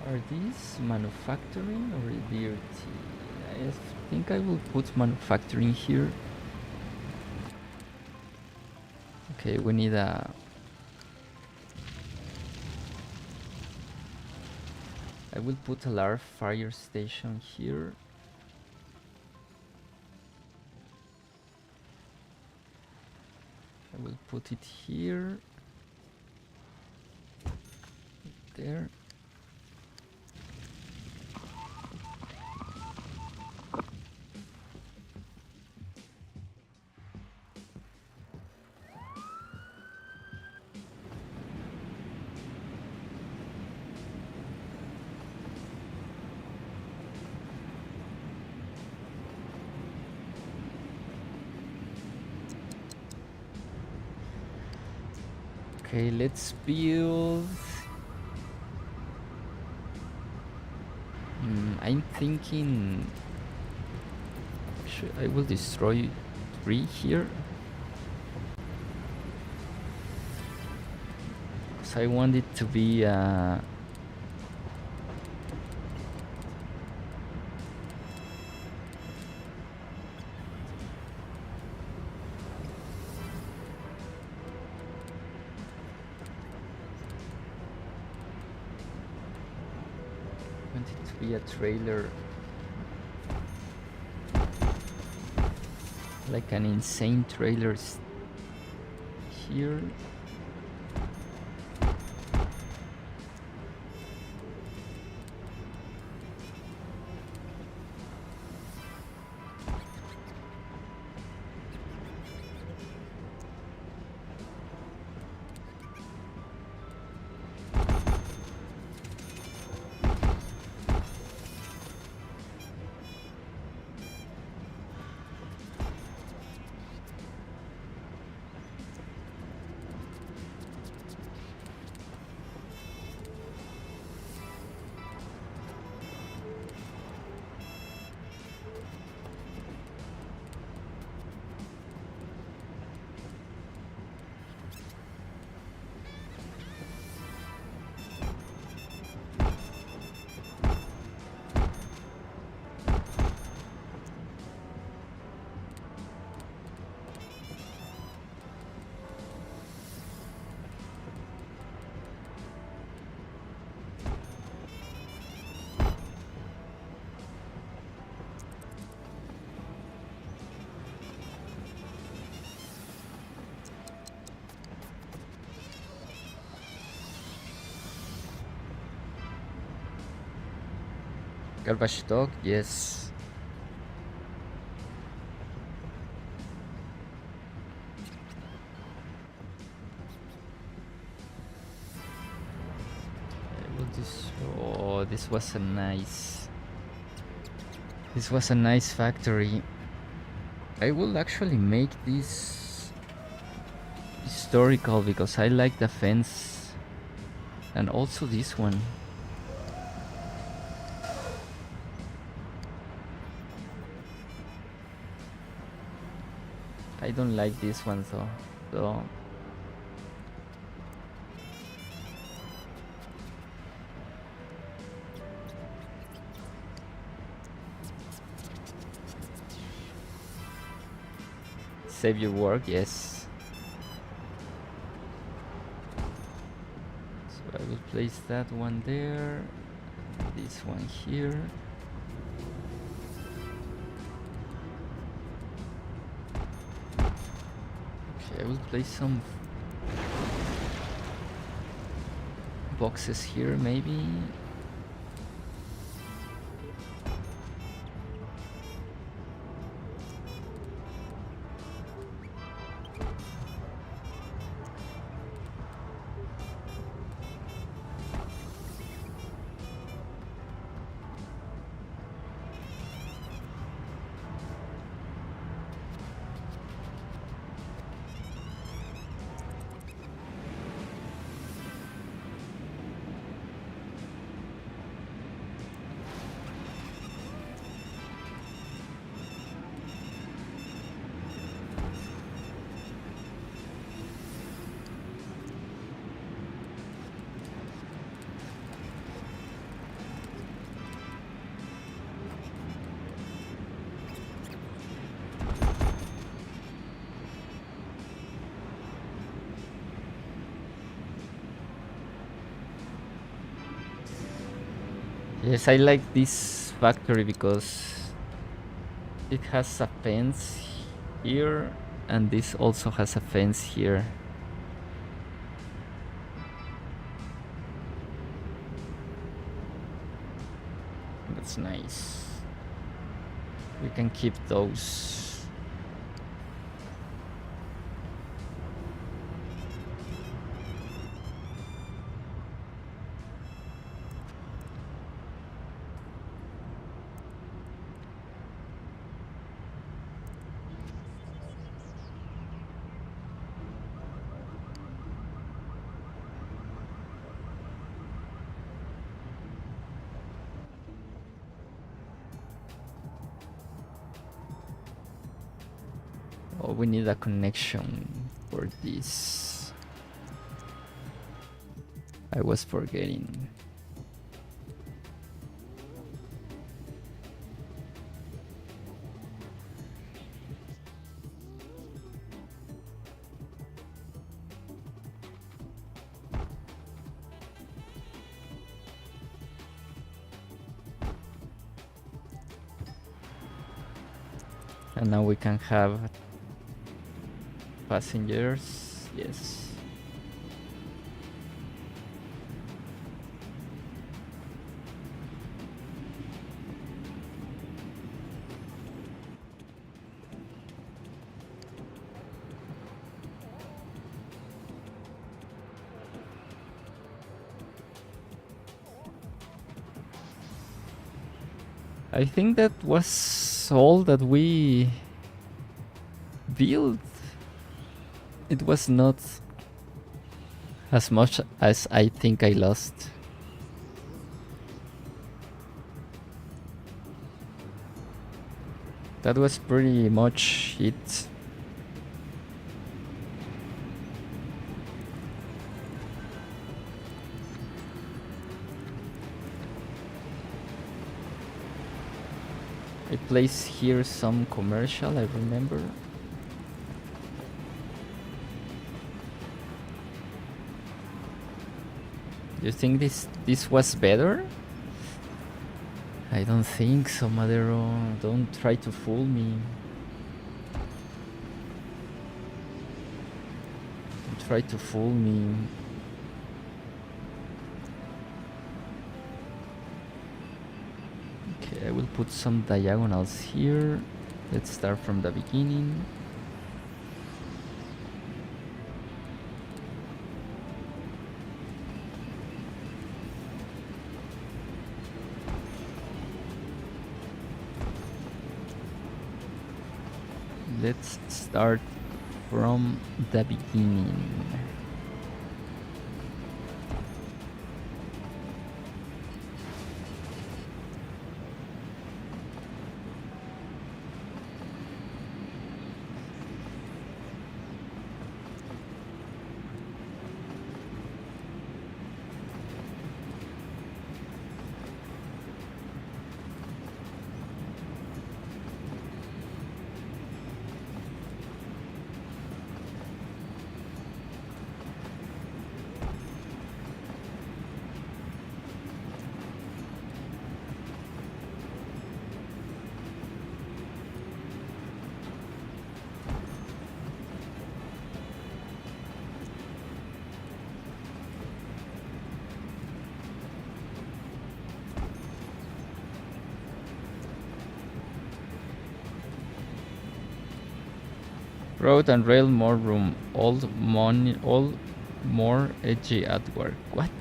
Are these manufacturing or dirty? I think I will put manufacturing here. Okay, we need a... I will put a large fire station here. I will put it here. There. Okay, let's build. I'm thinking I will destroy 3 here. So I want it to be a trailer, like an insane trailer here. Garbage dog, yes. This was a nice... This was a nice factory. I will actually make this historical because I like the fence. And also this one. I don't like this one though. So save your work, yes. So I will place that one there, this one here. Okay, I will place some boxes here maybe. Yes, I like this factory because it has a fence here and this also has a fence here. That's nice. We can keep those. Oh, we need a connection for this. I was forgetting. And now we can have passengers, yes. I think that was all that we built. It was not as much as I think I lost. That was pretty much it. I placed here some commercial, I remember. Do you think this was better? I don't think so, Maedero. Don't try to fool me. Don't try to fool me. Okay, I will put some diagonals here. Let's start from the beginning. let's start from the beginning. Road and rail, more room. Old money, all more edgy at work. What?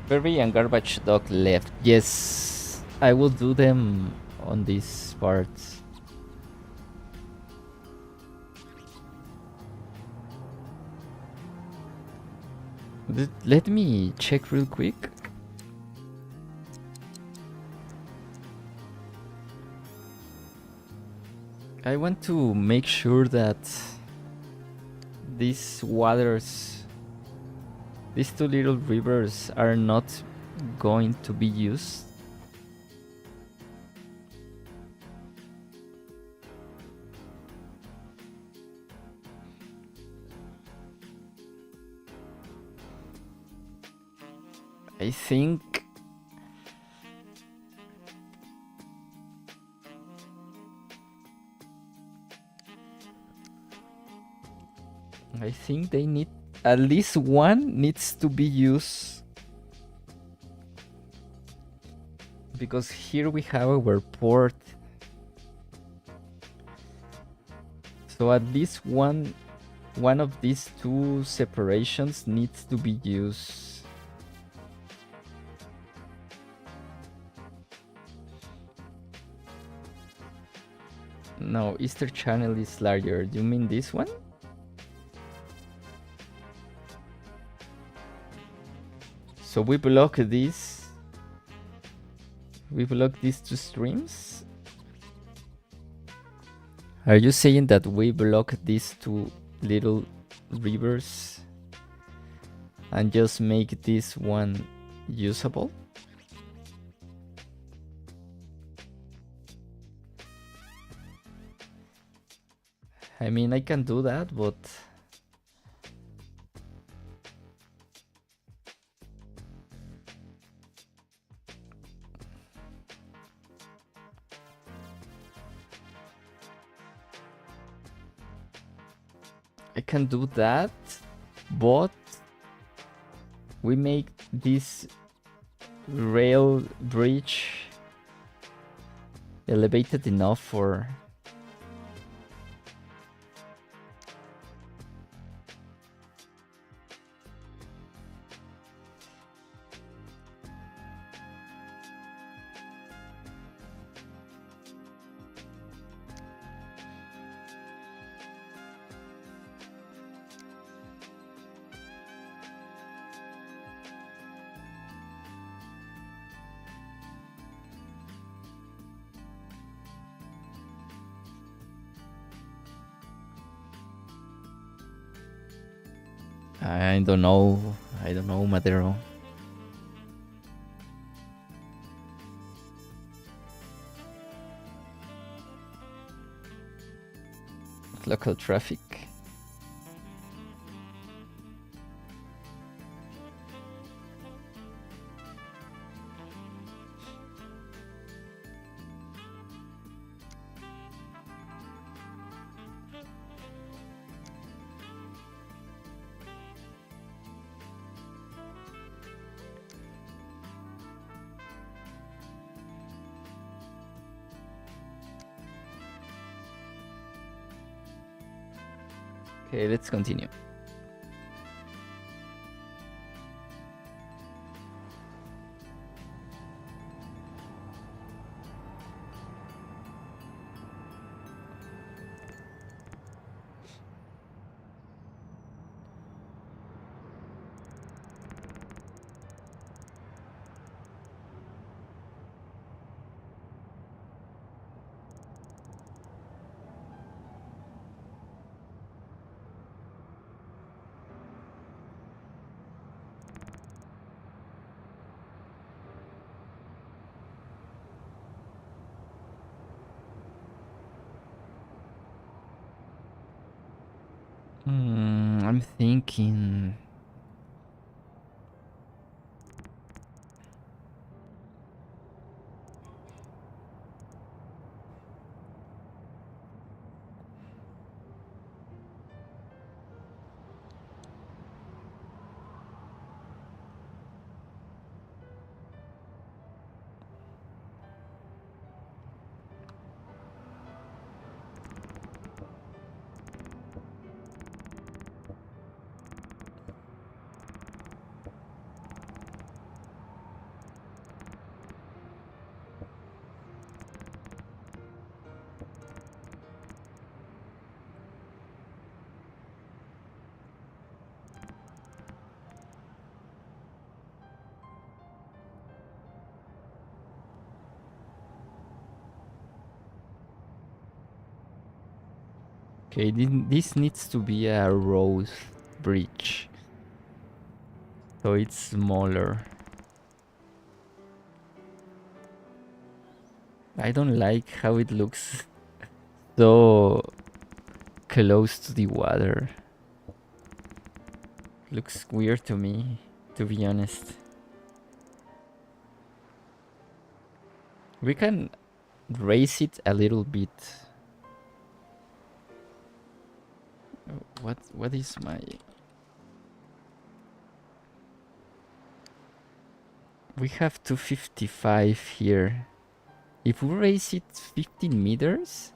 Furby and Garbage Dog left. Yes, I will do them on these parts. Let me check real quick. I want to make sure that these waters, these two little rivers, are not going to be used. I think they need, at least one needs to be used, because here we have our port, so at least one of these two separations needs to be used. No, Easter channel is larger. Do you mean this one? So we block this. We block these two streams. Are you saying that we block these two little rivers and just make this one usable? I mean, I can do that, but I can do that, but we make this rail bridge elevated enough for I don't know. I don't know, Maedero. Local traffic. Okay, let's continue. I'm thinking. Okay, this needs to be a road bridge. So it's smaller. I don't like how it looks so close to the water. Looks weird to me, to be honest. We can raise it a little bit. What is my... We have 255 here. If we raise it 15 meters,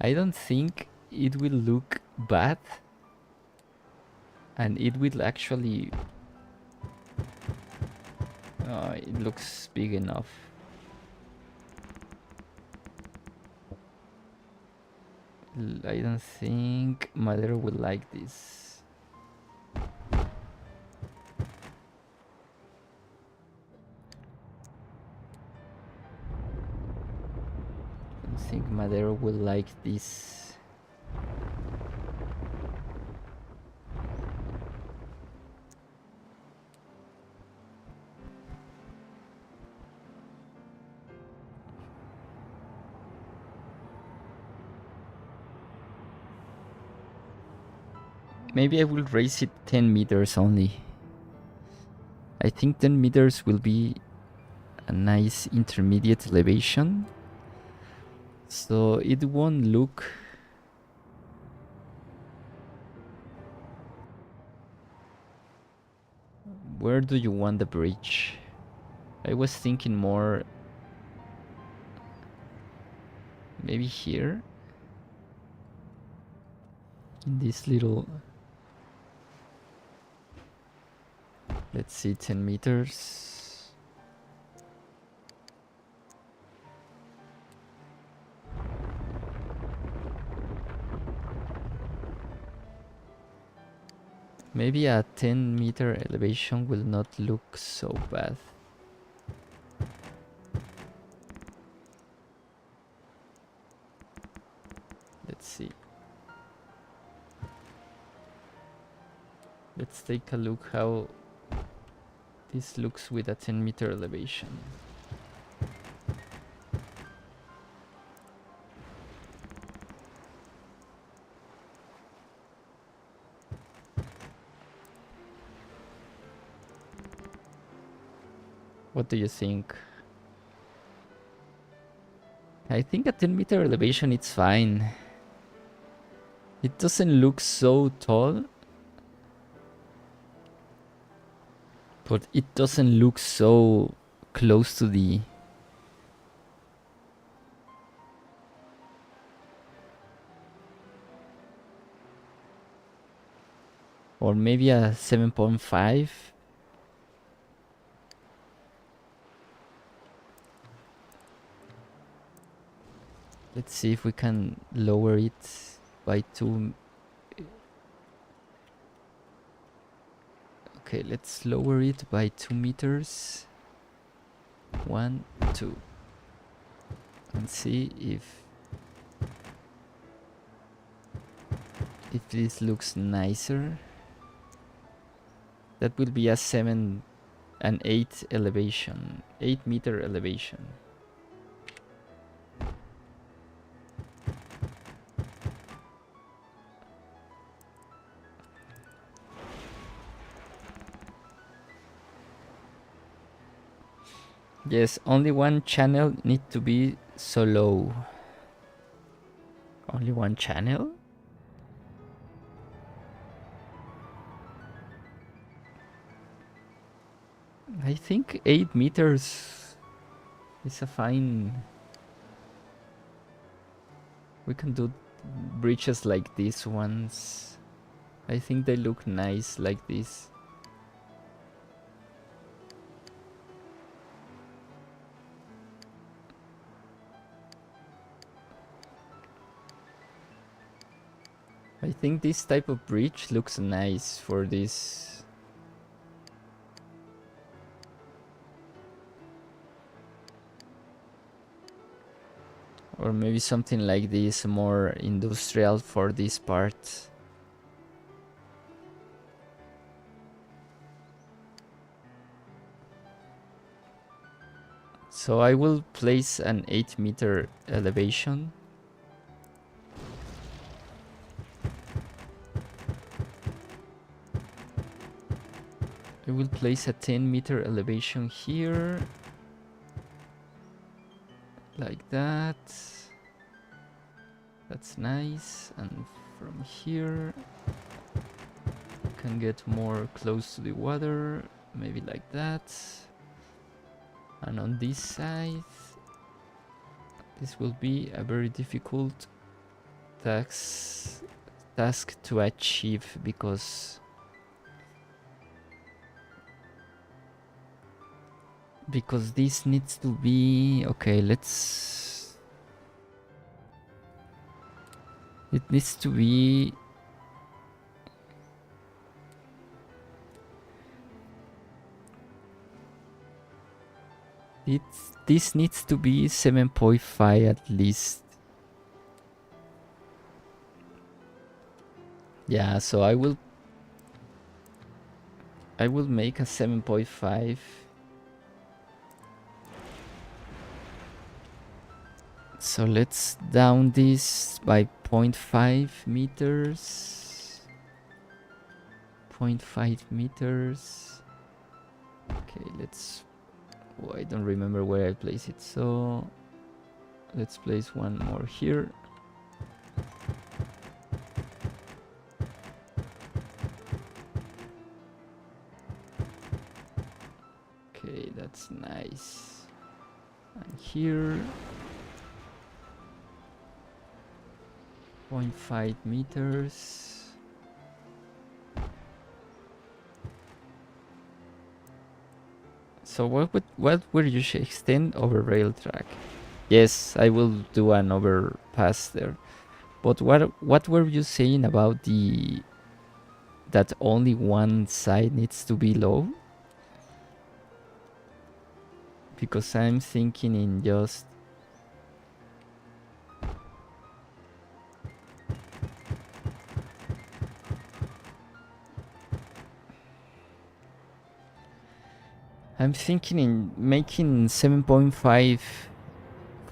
I don't think it will look bad. And it will actually... it looks big enough. I don't think Maedero will like this. I don't think Maedero will like this. Maybe I will raise it 10 meters only. I think 10 meters will be a nice intermediate elevation. So it won't look... Where do you want the bridge? I was thinking more... Maybe here? In this little... Let's see, 10 meters. Maybe a 10-meter elevation will not look so bad. Let's see. Let's take a look how this looks with a 10-meter elevation. What do you think? I think a 10-meter elevation it's fine. It doesn't look so tall, but it doesn't look so close to the... Or maybe a 7.5. Let's see if we can lower it by 2. Okay, let's lower it by 2 meters. 1, 2. And see if this looks nicer. That will be a 7 and 8 elevation, 8-meter elevation. Yes, only one channel need to be so low. Only one channel? I think 8 meters is a fine... We can do bridges like these ones. I think they look nice like this. I think this type of bridge looks nice for this. Or maybe something like this, more industrial for this part. So I will place an 8-meter elevation. I will place a 10-meter elevation here. Like that. That's nice. And from here you can get more close to the water. Maybe like that. And on this side, this will be a very difficult task to achieve because this needs to be... Okay, let's needs to be... This needs to be 7.5 at least. Yeah, so I will make a 7.5. So let's down this by 0.5 meters. 0.5 meters. Okay, let's... Oh, I don't remember where I place it, so let's place one more here. Okay, that's nice. And here 0.5 meters. So what would you extend over rail track? Yes, I will do an overpass there. But what were you saying about that only one side needs to be low? Because I'm thinking in just... I'm thinking in making 7.5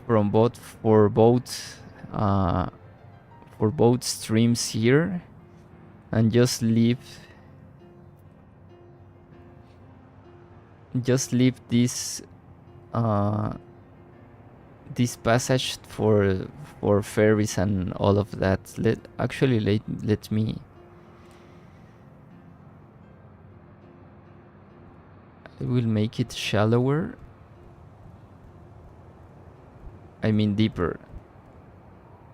from for both streams here, and just leave this this passage for ferries and all of that. Let me... I will make it shallower. I mean deeper.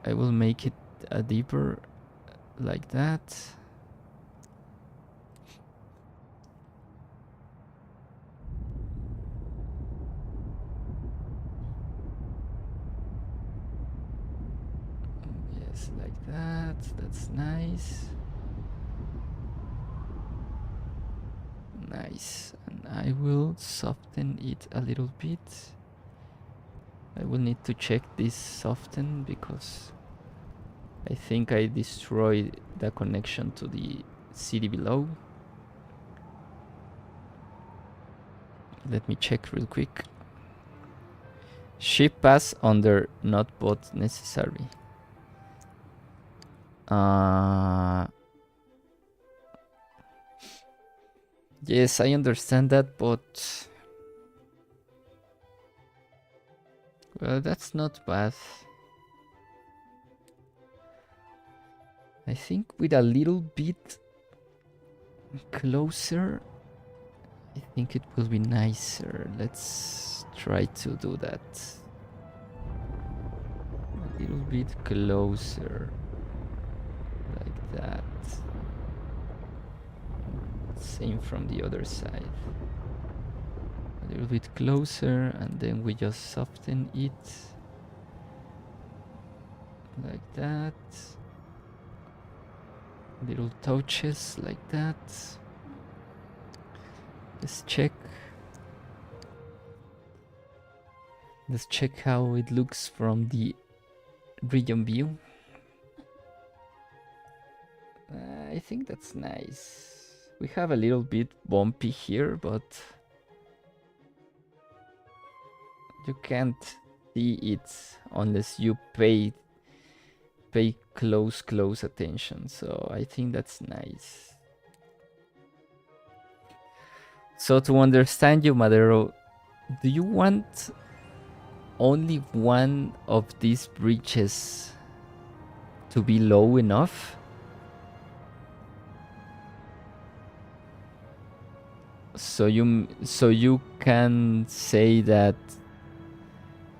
I will make it deeper like that. Yes, like that. That's nice. Nice. And I will soften it a little bit. I will need to check this soften because I think I destroyed the connection to the city below. Let me check real quick. Ship pass under, not boat necessary. Yes, I understand that, but... Well, that's not bad. I think with a little bit closer, I think it will be nicer. Let's try to do that. A little bit closer. Like that. Same from the other side. A little bit closer, and then we just soften it. Like that. Little touches like that. Let's check. Let's check how it looks from the region view. I think that's nice. We have a little bit bumpy here, but you can't see it unless you pay close attention. So I think that's nice. So to understand you, Maedero, do you want only one of these bridges to be low enough? So you can say that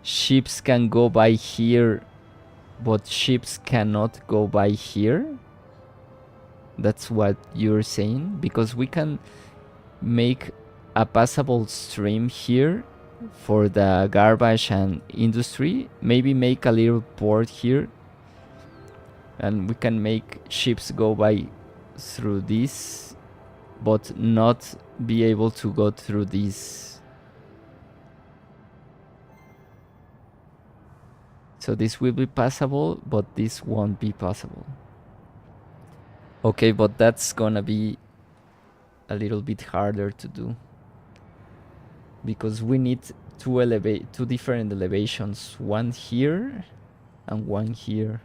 ships can go by here, but ships cannot go by here? That's what you're saying? Because we can make a passable stream here for the garbage and industry. Maybe make a little port here. and we can make ships go by through this, but not be able to go through this. So this will be passable, but this won't be possible. Okay, but that's gonna be a little bit harder to do, because we need two different elevations, one here and one here.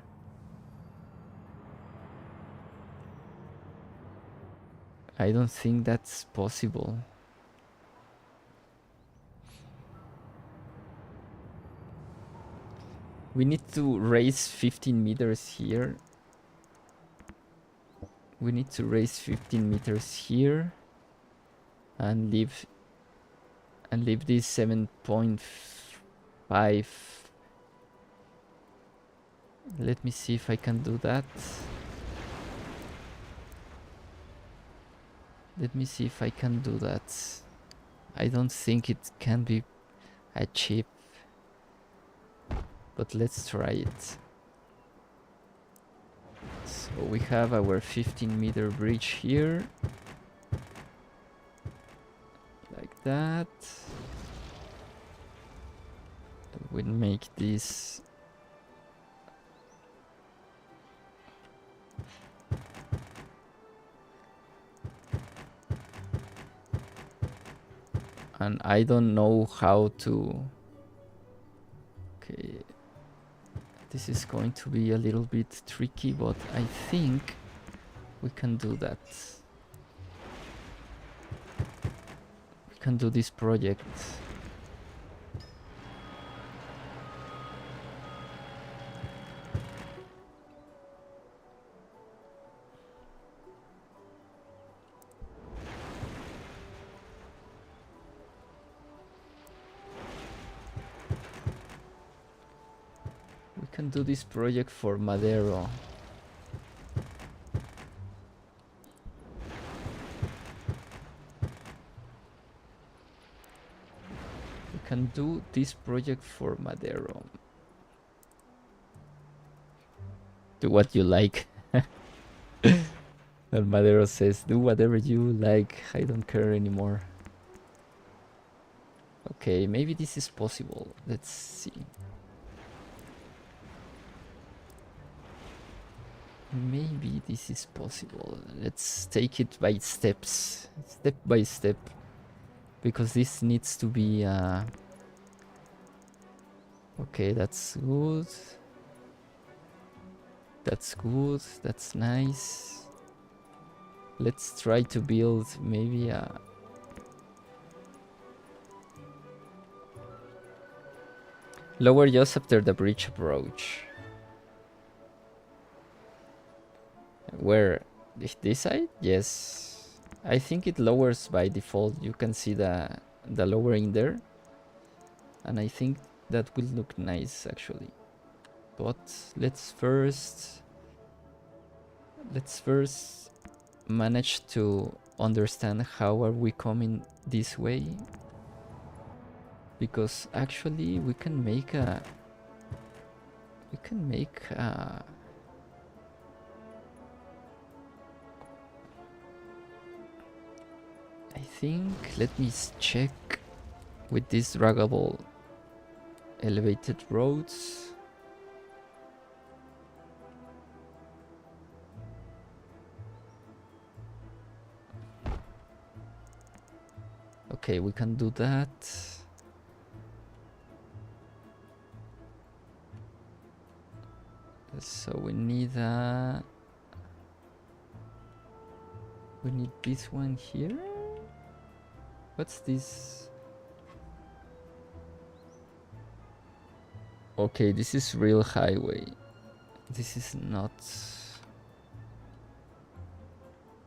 I don't think that's possible. We need to raise 15 meters here. We need to raise 15 meters here and leave this 7.5. Let me see if I can do that. Let me see if I can do that. I don't think it can be achieved, but let's try it. So we have our 15-meter bridge here, like that. We'll make this and I don't know how to. Okay, this is going to be a little bit tricky, but I think we can do that. We can do this project. We can do this project for Maedero. We can do this project for Maedero. Do what you like. And Maedero says, do whatever you like, I don't care anymore. Okay, maybe this is possible. Let's see. Maybe this is possible. Let's take it by steps, step by step, because this needs to be okay, that's good. That's good, that's nice. Let's try to build maybe a lower just after the bridge approach. Where? This side? Yes. I think it lowers by default. You can see the lowering there. And I think that will look nice actually. But let's first manage to understand how are we coming this way. Because actually we can make a I think, let me check with these draggable elevated roads. Okay, we can do that. So we need this one here. What's this? Okay, this is real highway. This is not.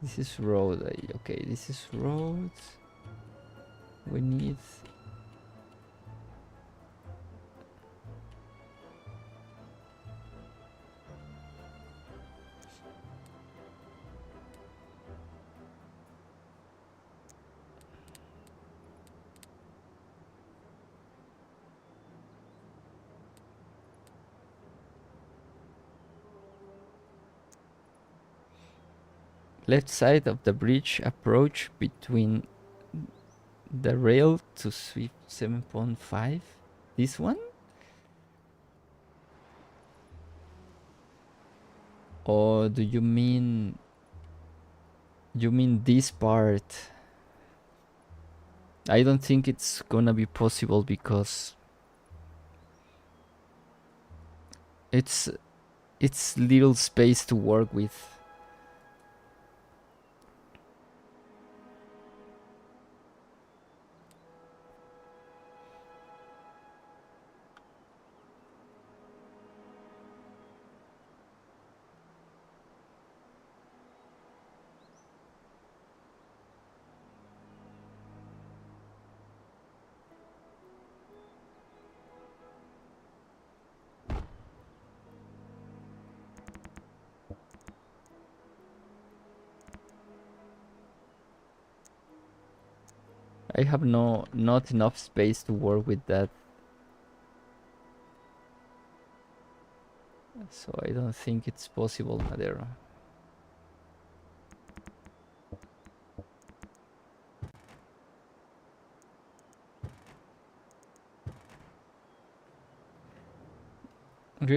This is road. Okay, this is road. We need. Left side of the bridge approach between the rail to sweep 7.5. This one? Or do you mean this part? I don't think it's gonna be possible because it's little space to work with. I have not enough space to work with that. So I don't think it's possible, Maedero.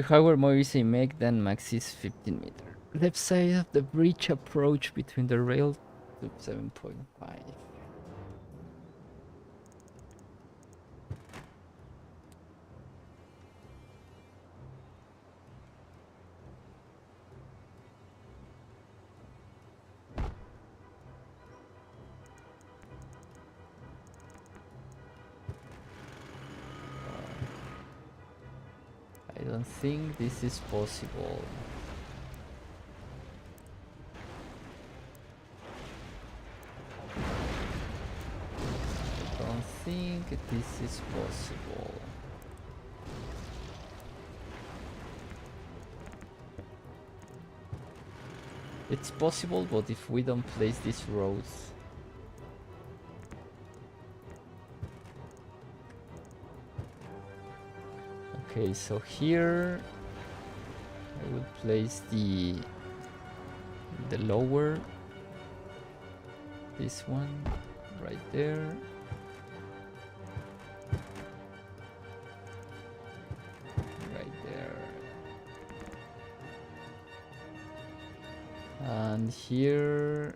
However, more easy make than Max's 15 meter. Left side of the bridge approach between the rail to 7.5. I don't think this is possible. I don't think this is possible. It's possible, but if we don't place these roads. Okay, so here I would place the lower, this one right there. Right there. And here,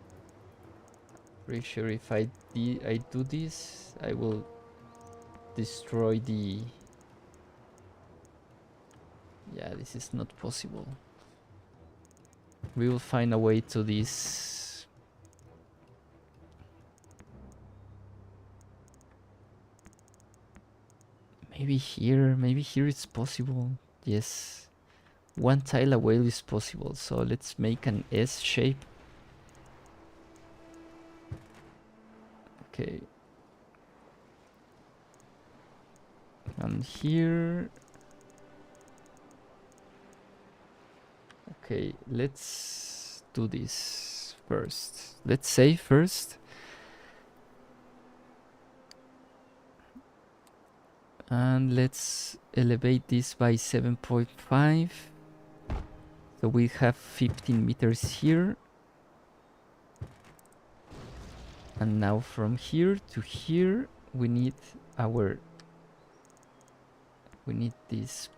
pretty sure if I do this, I will destroy the... Yeah, this is not possible. We will find a way to this. Maybe here it's possible. Yes, one tile away is possible. So let's make an S shape. Okay. And here. Okay, let's do this first. Let's save first. And let's elevate this by 7.5. So we have 15 meters here. And now from here to here, we need this.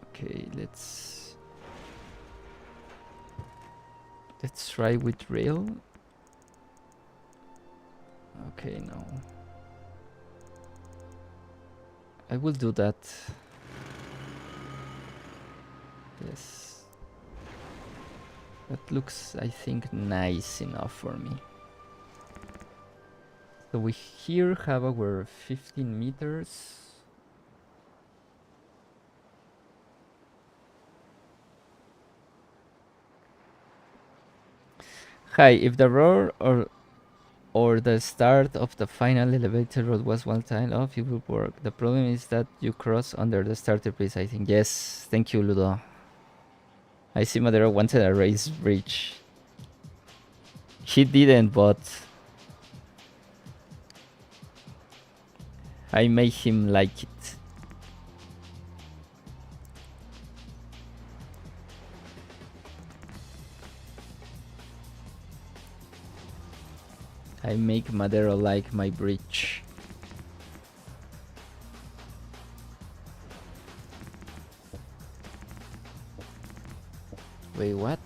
Okay, let's try with rail. Okay, no. I will do that. Yes. That looks, I think, nice enough for me. So we here have our 15 meters. Hi, if the roar or the start of the final elevator road was one tile off, it will work. The problem is that you cross under the starter place, I think. Yes, thank you, Ludo. I see Maedero wanted a raised bridge. He didn't, but I made him like it. I make Maedero like my bridge. Wait, what?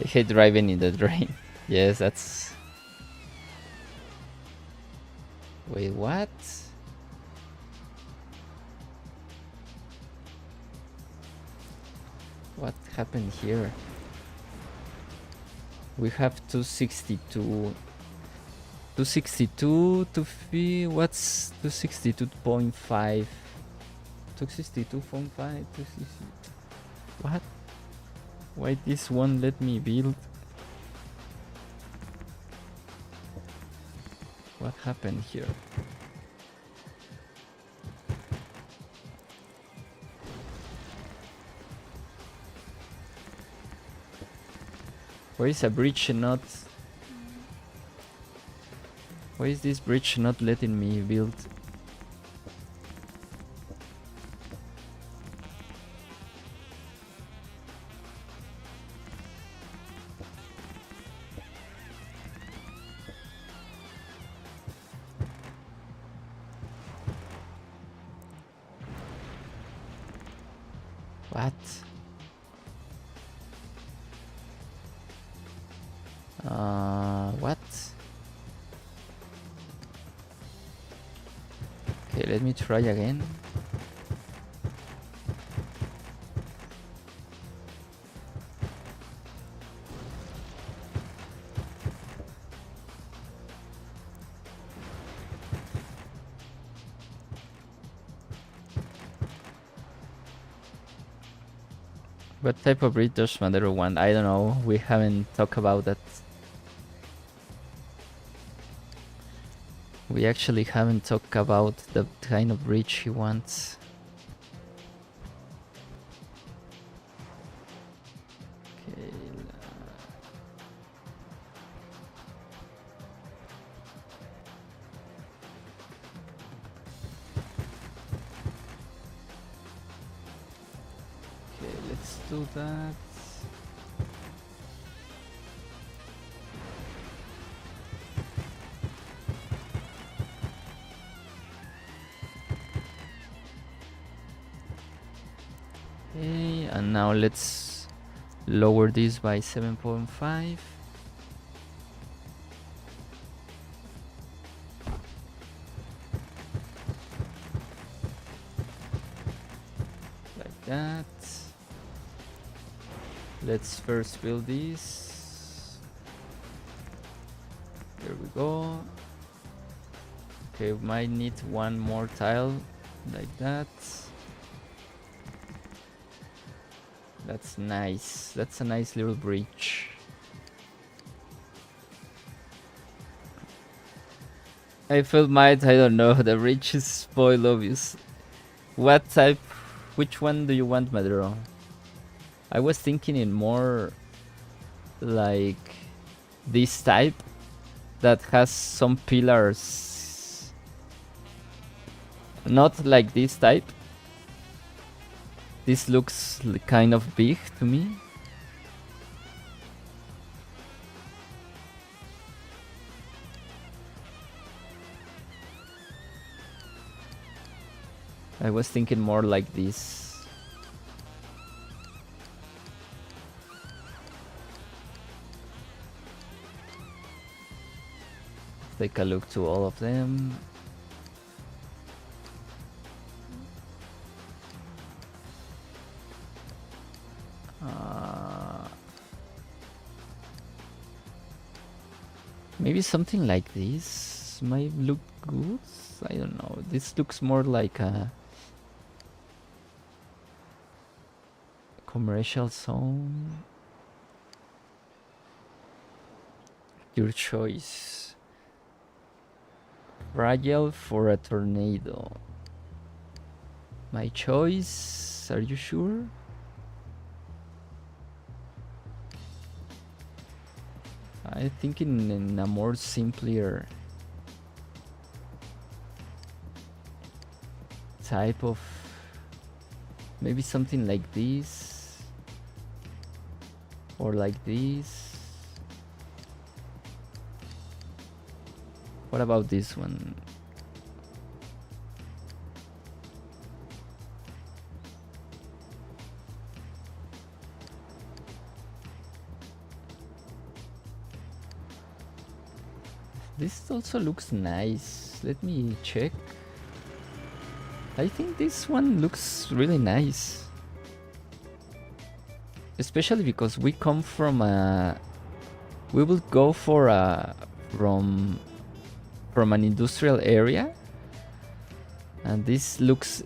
I hate driving in the drain. Yes, that's... Wait, what? What happened here? We have 262. 262 to fee. What's 262.5? 262.5? 260. What? Why this one let me build? What happened here? Why is a bridge not... Why is this bridge not letting me build? What? What? Okay, let me try again. What type of breed does Maedero want? I don't know. We haven't talked about that. We actually haven't talked about the kind of breed he wants. Okay. Okay, let's do that. Okay, and now let's lower this by 7.5. Like that. Let's first build this. There we go. Okay, we might need one more tile like that. That's nice. That's a nice little bridge. I felt I don't know, the bridge is spoiled obvious. What type, which one do you want, Maedero? I was thinking in more like this type that has some pillars. Not like this type. This looks kind of big to me. I was thinking more like this. Take a look to all of them. Maybe something like this might look good. I don't know. This looks more like a commercial zone. Your choice. Fragile for a tornado. My choice. Are you sure? I think in a more simpler type of, maybe something like this or like this. What about this one? This also looks nice. Let me check. I think this one looks really nice. Especially because we come from a... We will go for a... From an industrial area. And this looks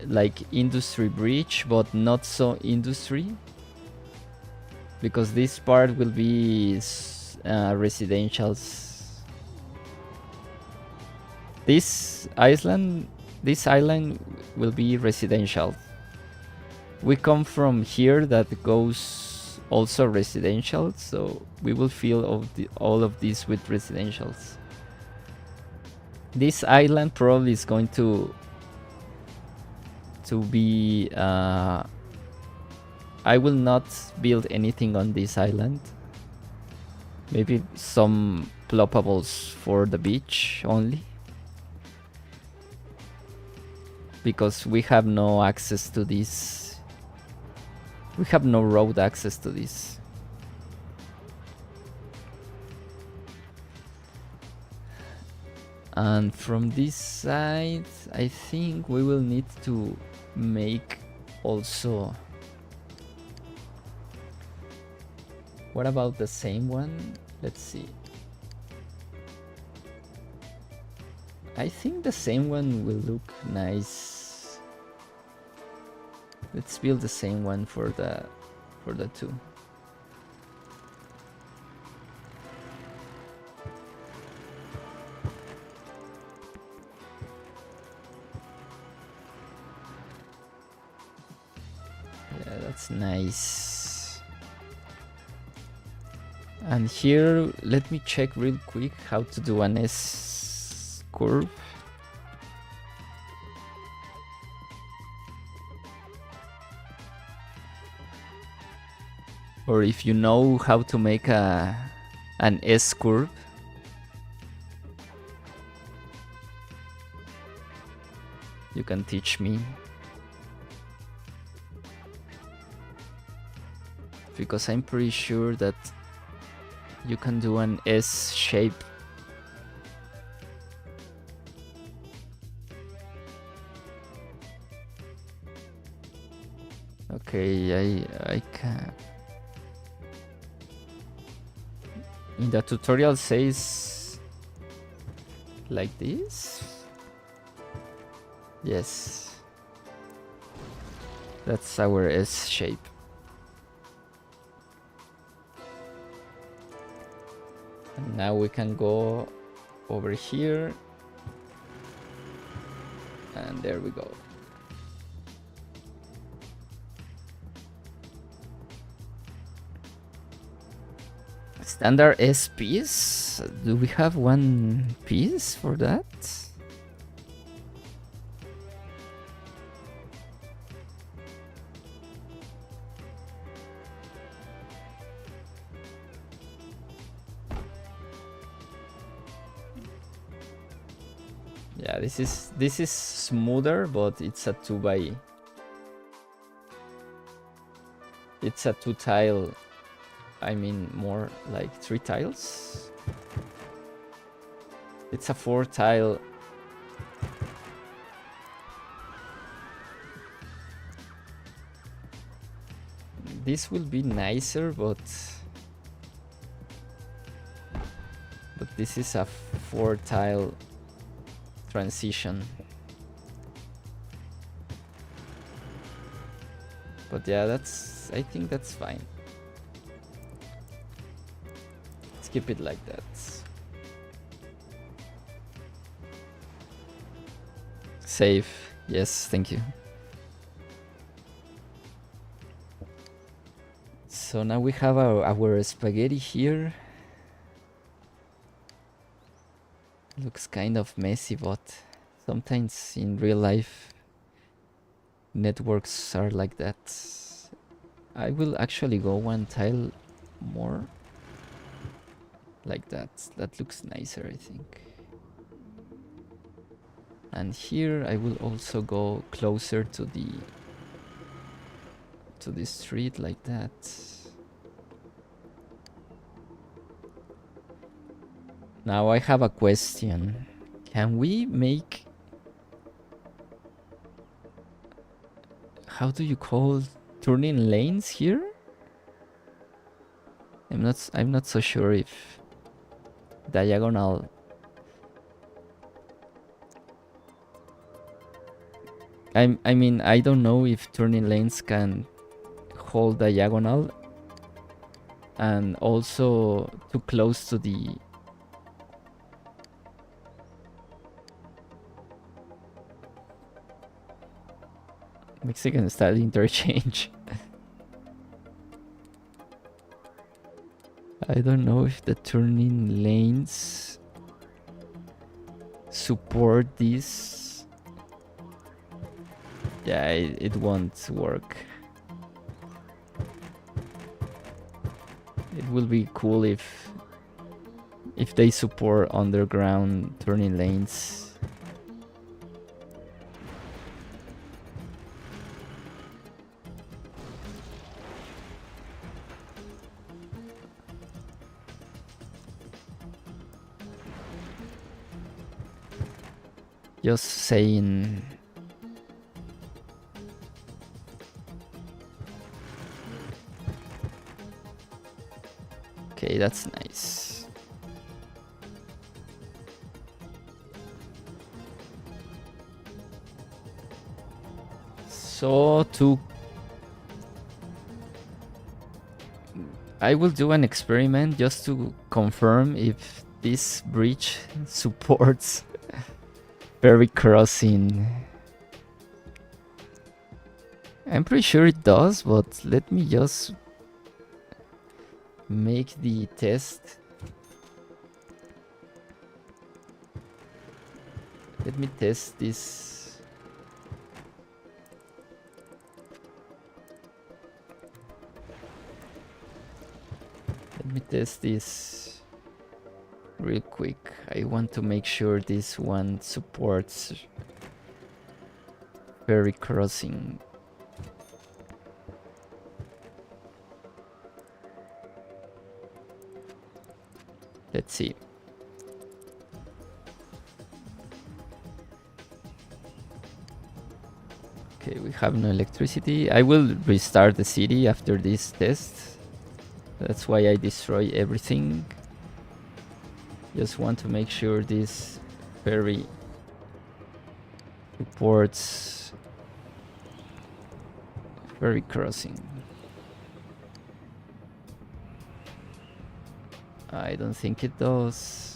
like industry bridge, but not so industry. Because this part will be residentials. This island will be residential. We come from here that goes also residential, so we will fill all of this with residentials. This island probably is going to be... I will not build anything on this island. Maybe some ploppables for the beach only. Because we have no access to this. We have no road access to this. And from this side, I think we will need to make also... What about the same one? Let's see. I think the same one will look nice. Let's build the same one for the two. Yeah, that's nice. And here, let me check real quick how to do an S curve. Or if you know how to make an S curve. You can teach me. Because I'm pretty sure that you can do an S shape. Okay, I can. In the tutorial says like this. Yes. That's our S shape. And now we can go over here. And there we go. Standard S piece? Do we have one piece for that? Yeah, this is smoother, but it's a 2x. It's a 2 tile. I mean, more like 3 tiles. It's a 4 tile. This will be nicer, but this is a 4 tile transition. But yeah, I think that's fine. Let's keep it like that. Save. Yes, thank you. So now we have our spaghetti here. Looks kind of messy, but sometimes in real life networks are like that. I will actually go one tile more like that. That looks nicer, I think. And here I will also go closer to the street like that. Now I have a question. Can we make, how do you call turning lanes here? I'm not so sure if diagonal. I mean, I don't know if turning lanes can hold diagonal and also too close to the Mexican style interchange. I don't know if the turning lanes support this. Yeah, it won't work. It will be cool if they support underground turning lanes. Just saying. Okay, that's nice. So I will do an experiment just to confirm if this bridge supports ferry crossing. I'm pretty sure it does, but let me just make the test. Let me test this. Let me test this real quick. I want to make sure this one supports ferry crossing. Let's see. Okay, we have no electricity. I will restart the city after this test. That's why I destroy everything. Just want to make sure this ferry supports ferry crossing. I don't think it does.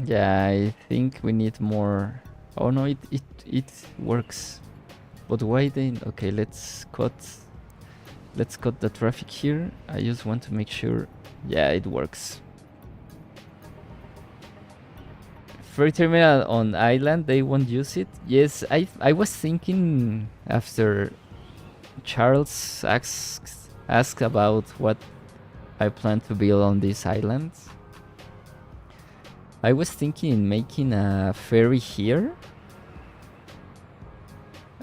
Yeah, I think we need more. Oh no, it works. But why then? Okay, let's cut the traffic here. I just want to make sure. Yeah, it works. Ferry terminal on island, they won't use it. Yes, I was thinking after Charles asked about what I plan to build on this island. I was thinking in making a ferry here,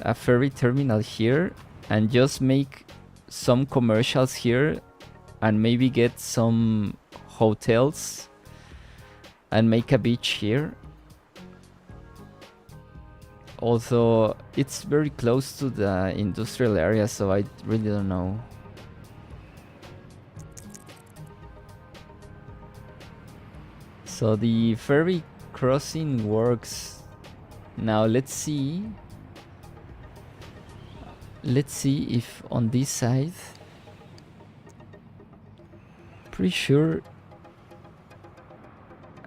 a ferry terminal here, and just make some commercials here and maybe get some hotels and make a beach here. Also, it's very close to the industrial area, so I really don't know. So the ferry crossing works. Now let's see. Let's see if on this side. Pretty sure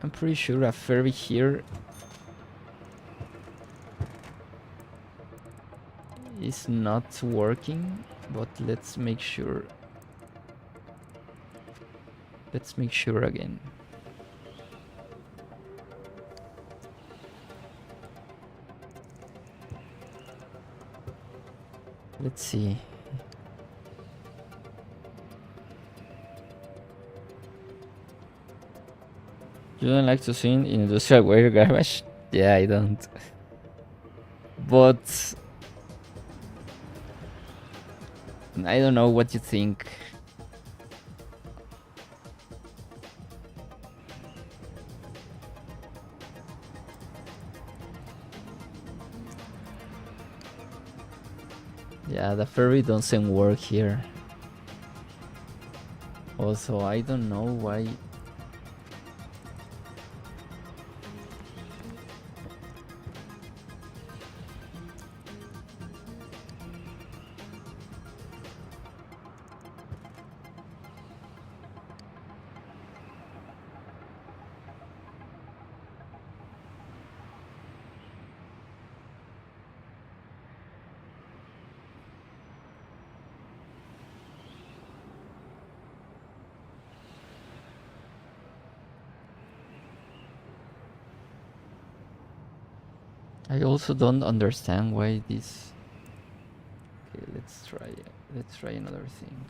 I'm pretty sure a ferry here is not working, but let's make sure. Let's make sure again. Let's see. You don't like to sing in industrial water garbage? Yeah, I don't. But I don't know what you think. Yeah, the ferry doesn't work here. Also, I don't know why. I also don't understand why this. Okay, let's try. Let's try another thing.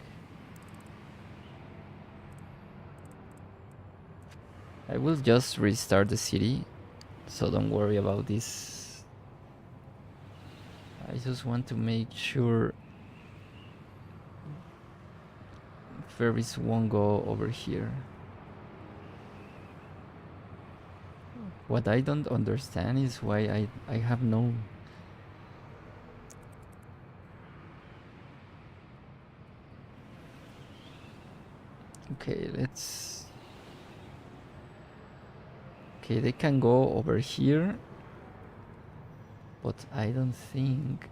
I will just restart the city, so don't worry about this. I just want to make sure ferries won't go over here. What I don't understand is why I have no. Okay, let's. Okay, they can go over here, but I don't think.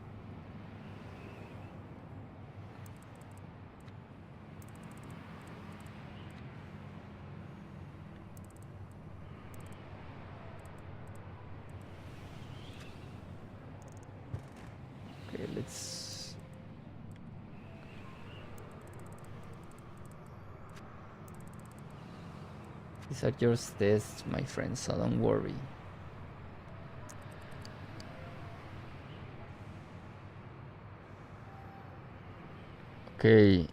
Okay, let's. These are just tests, my friends, so don't worry. Okay.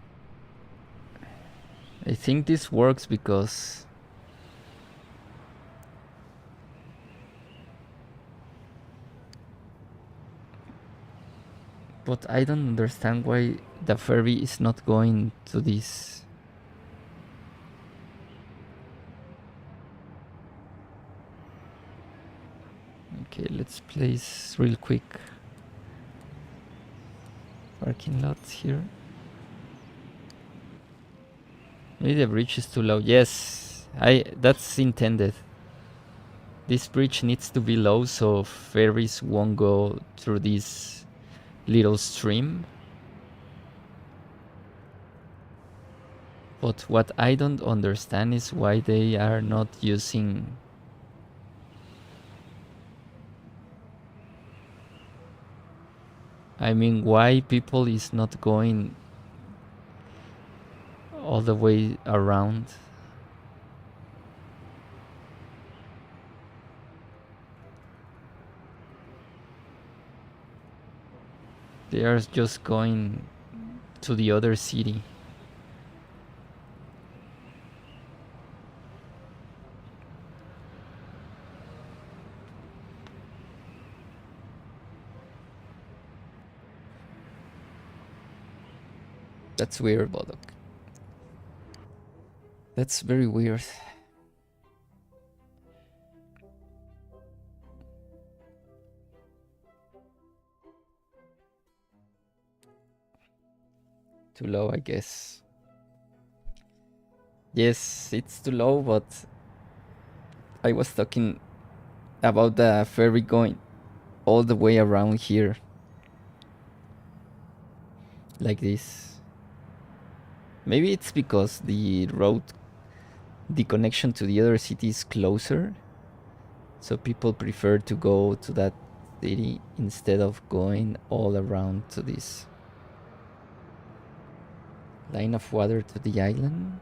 I think this works because but I don't understand why the ferry is not going to this. Okay, let's place real quick parking lots here. Maybe the bridge is too low. Yes, that's intended. This bridge needs to be low so ferries won't go through this little stream. But what I don't understand is why they are not using. I mean, why people is not going all the way around. They are just going to the other city. That's weird, Bodok. That's very weird. Too low, I guess. Yes, it's too low, but I was talking about the ferry going all the way around here. Like this. Maybe it's because the road the connection to the other city is closer, so people prefer to go to that city instead of going all around to this line of water to the island.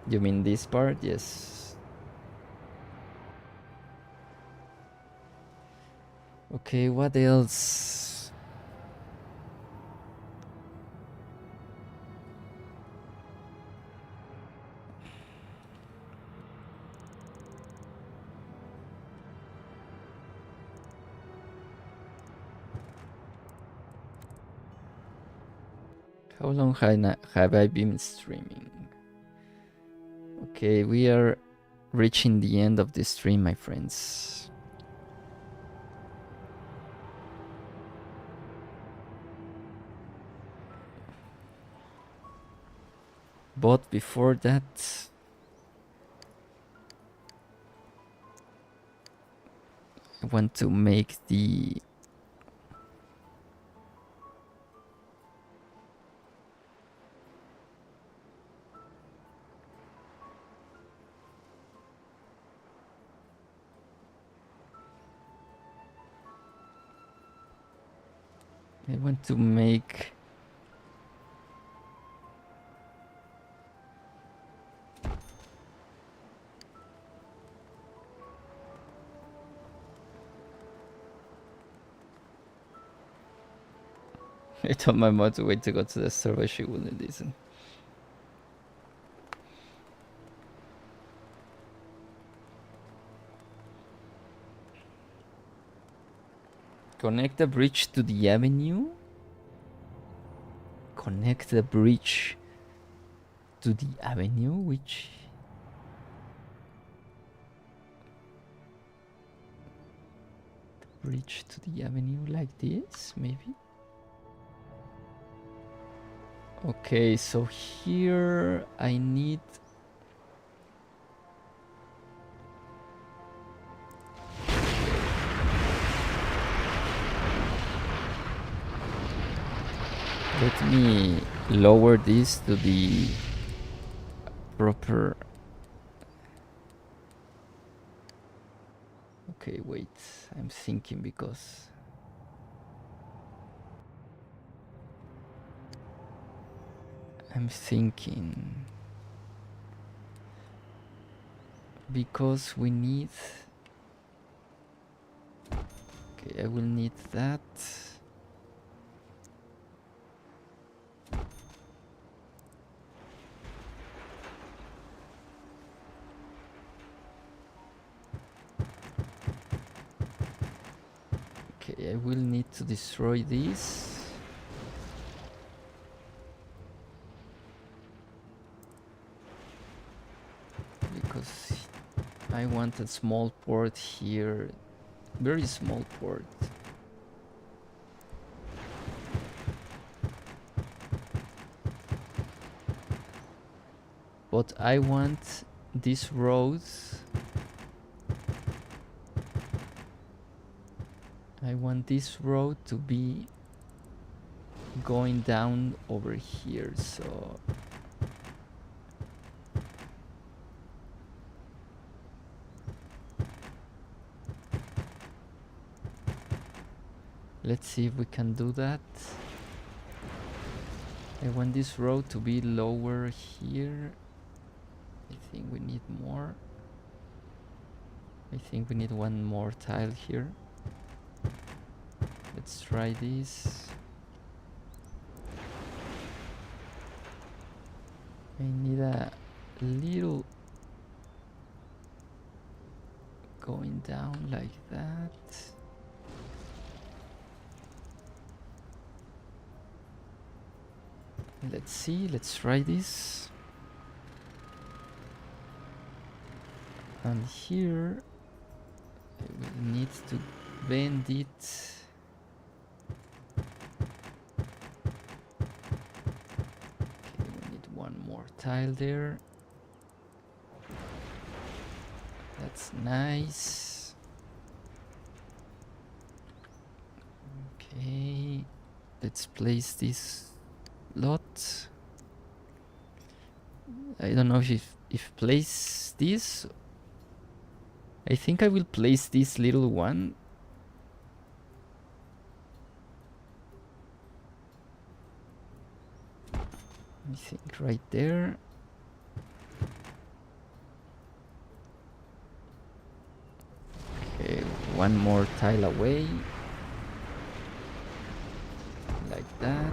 You mean this part? Yes. Okay, what else? How long have I been streaming? Okay, we are reaching the end of the stream, my friends. But before that, I want to make the I want to make I told my mom to wait to go to the store, but she wouldn't listen. Connect the bridge to the avenue. Connect the bridge to the avenue, which bridge to the avenue like this, maybe. Okay, so here I need let me lower this to the proper. Okay, wait, I'm thinking because because we need. Okay, I will need that. Okay, I will need to destroy this. Because I want a small port here. Very small port. But I want these roads. I want this road to be going down over here, so let's see if we can do that. I want this road to be lower here. I think we need more. I think we need one more tile here. Let's try this. I need a little going down like that. Let's see, let's try this. And here I will need to bend it. Okay, we need one more tile there. That's nice. Okay, let's place this lot. I don't know if place this. I think I will place this little one. I think right there. Okay, one more tile away. Like that.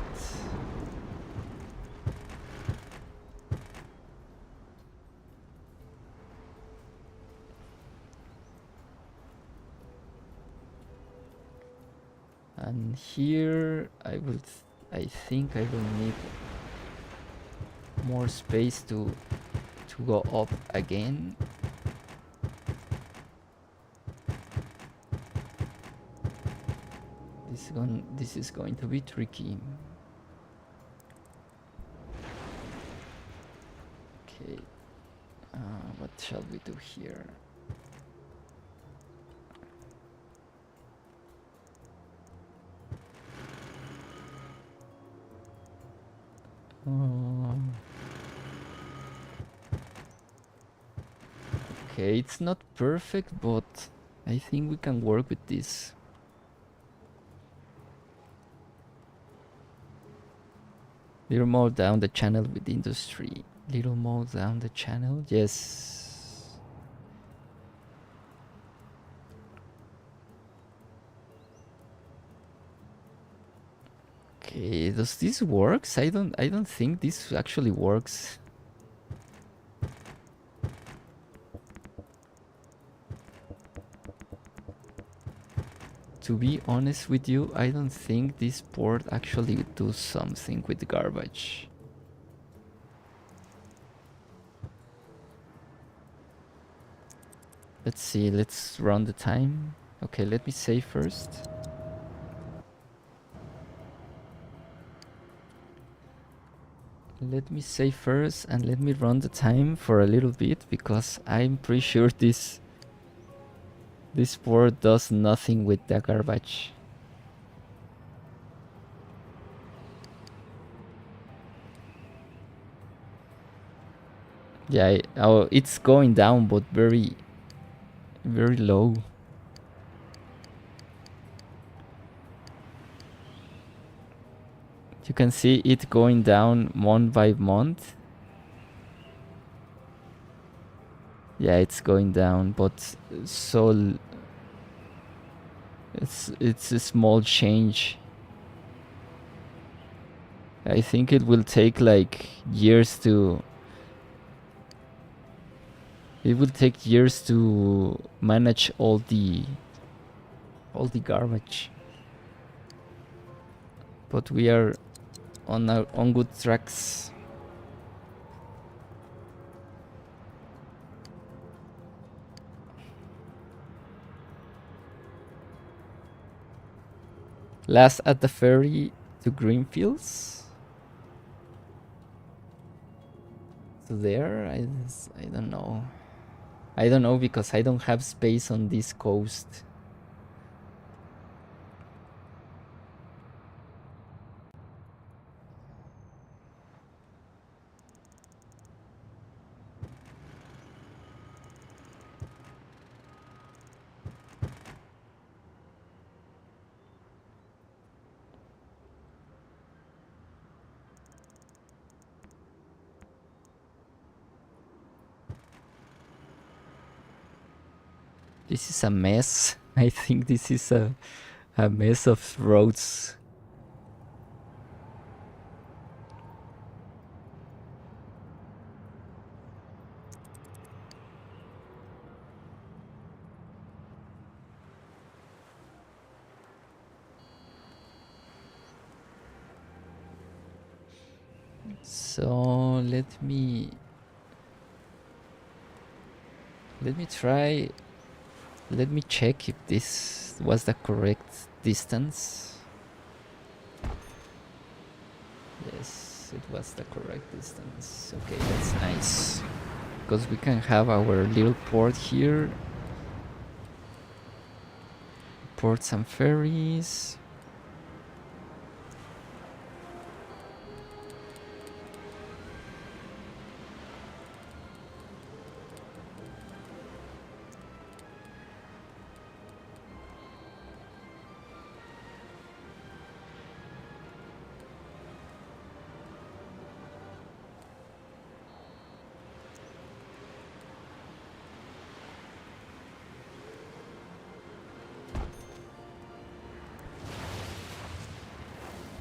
And here I think I will need more space to go up again. This is going to be tricky. Okay, what shall we do here? Okay, it's not perfect, but I think we can work with this. Little more down the channel with industry. Little more down the channel, yes. Okay, does this works? I don't think this actually works. To be honest with you, I don't think this port actually does something with garbage. Let's see, let's run the time. Okay, let me save first. Let me save first and let me run the time for a little bit, because I'm pretty sure this port does nothing with the garbage. Yeah, oh, it's going down, but very, very low. You can see it going down month by month. Yeah, it's going down, but so it's a small change. I think it will take like years to... It will take years to manage all the garbage. But we are on good tracks. Last at the ferry to Greenfields. To there, I don't know. I don't know, because I don't have space on this coast. This is a mess. I think this is a mess of roads. So let me try. Let me check if this was the correct distance. Yes, it was the correct distance. Okay, that's nice, because we can have our little port here. Ports and ferries.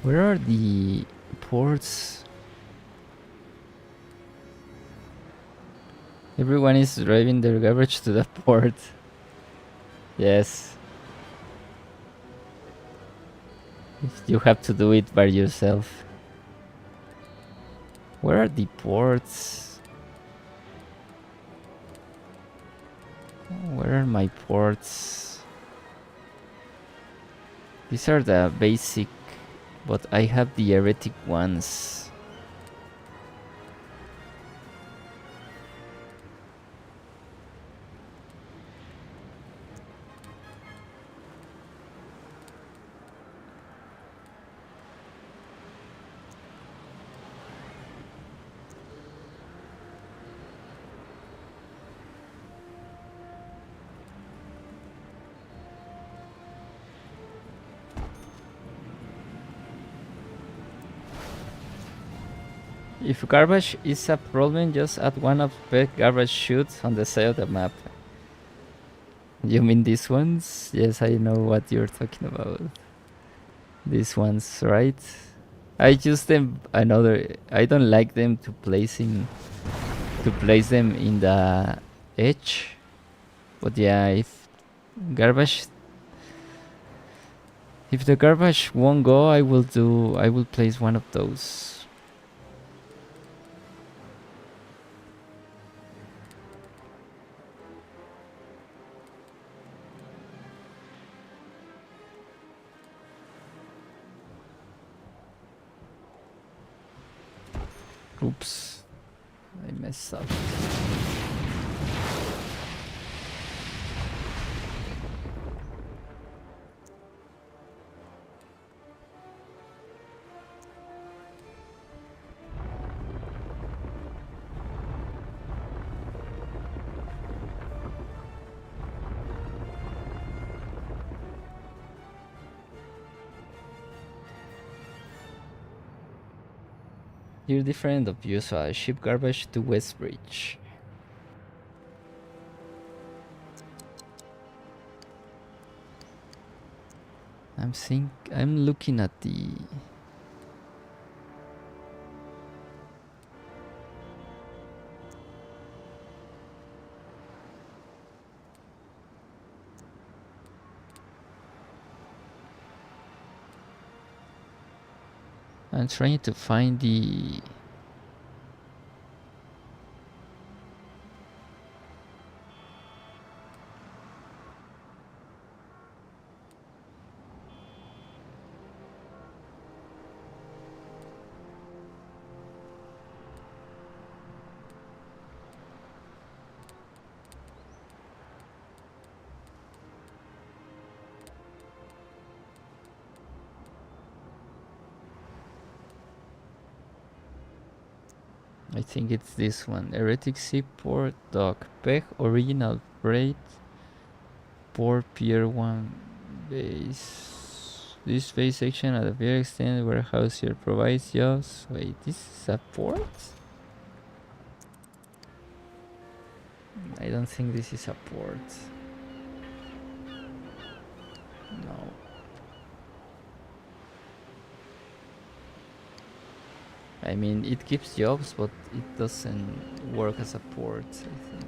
Where are the ports? Everyone is driving their garbage to the port. Yes. You have to do it by yourself. Where are the ports? Where are my ports? These are the basic, but I have the heretic ones. If garbage is a problem, just add one of the garbage chutes on the side of the map. You mean these ones? Yes, I know what you're talking about. These ones, right? I use them another. I don't like them to place them in the edge. But yeah, if the garbage won't go, I will place one of those. Oops, I messed up. You're different of you, so I ship garbage to Westbridge. I'm looking at the. I'm trying to find the. I think it's this one. Heretic Seaport Dock. Peg Original Freight. Port Pier 1 base. This base section at a very extended warehouse here provides jobs. Wait, this is a port? I don't think this is a port. No. I mean, it gives jobs, but it doesn't work as a port, I think.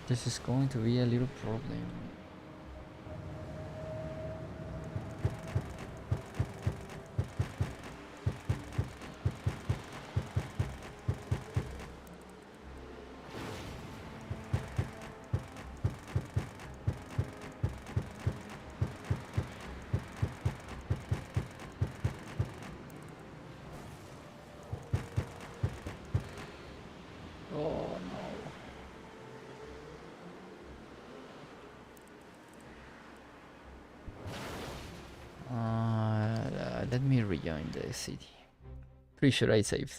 This is going to be a little problem. Oh no. Let me rejoin the city. Pretty sure I saved.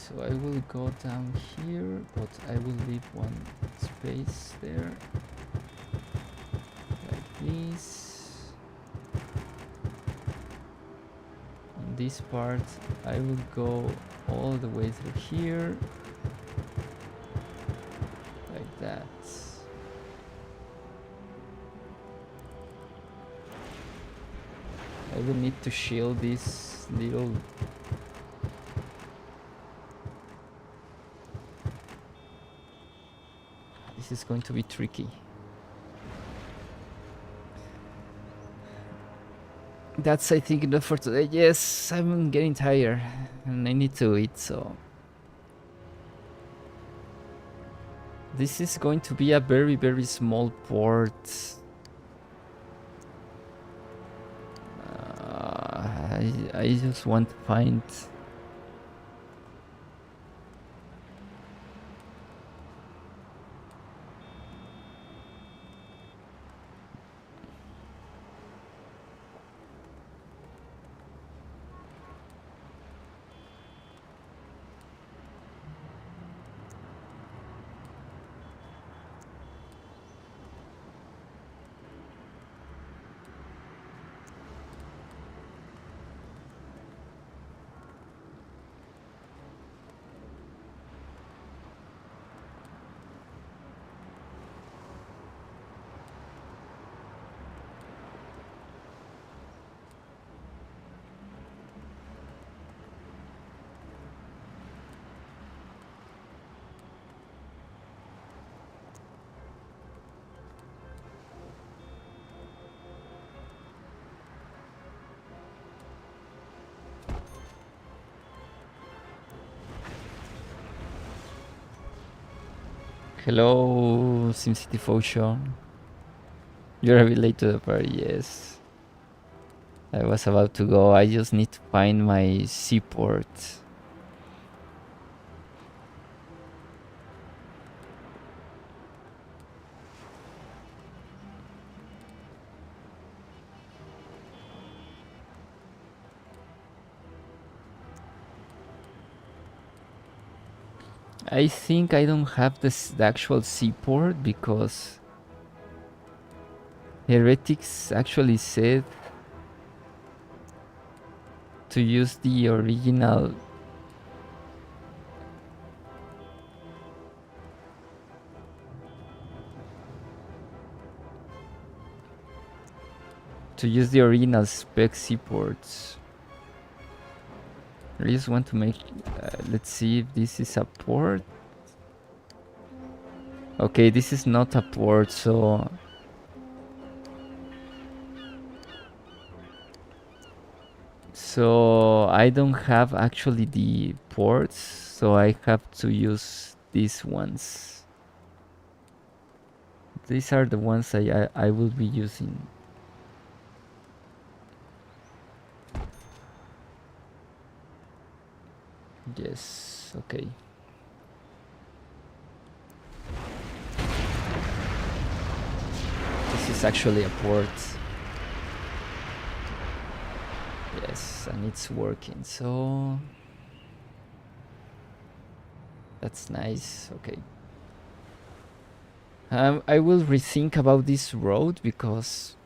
so I will go down here, but I will leave one space there, like this. On this part, I will go all the way through here, like that. I will need to shield this little This is going to be tricky. That's, I think, enough for today. Yes, I'm getting tired and I need to eat, so this is going to be a very, very small port. I just want to find Hello, SimCity Fosho. You're a bit late to the party, yes. I was about to go. I just need to find my seaport. I think I don't have the actual seaport because Heretics actually said to use the original spec seaports. I just want to make let's see if this is a port. Okay, this is not a port, so I don't have actually the ports, so I have to use these ones. These are the ones I will be using. Yes, okay. This is actually a port. Yes, and it's working, so that's nice. Okay. I will rethink about this road because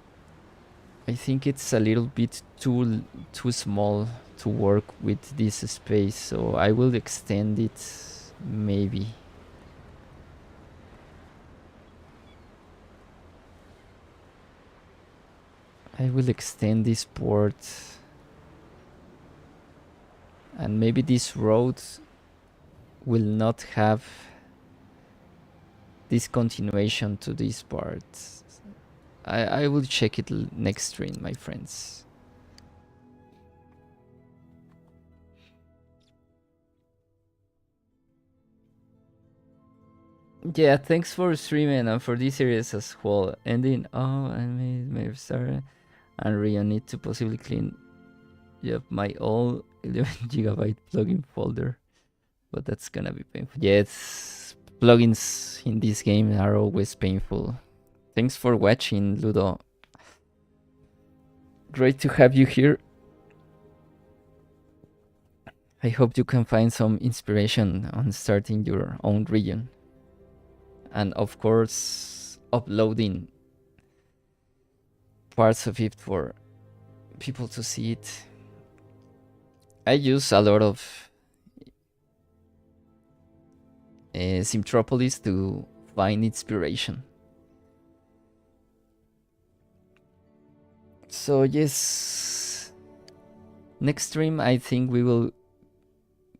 I think it's a little bit too small to work with this space, so I will extend it maybe. I will extend this port and maybe this road will not have this continuation to this part. I will check it next stream, my friends. Yeah, thanks for streaming and for this series as well. Ending, I may start and Rio need to possibly clean up my old 11GB plugin folder, but that's gonna be painful. Yes, plugins in this game are always painful. Thanks for watching, Ludo. Great to have you here. I hope you can find some inspiration on starting your own region. And of course, uploading parts of it for people to see it. I use a lot of Simtropolis to find inspiration. So yes, next stream I think we will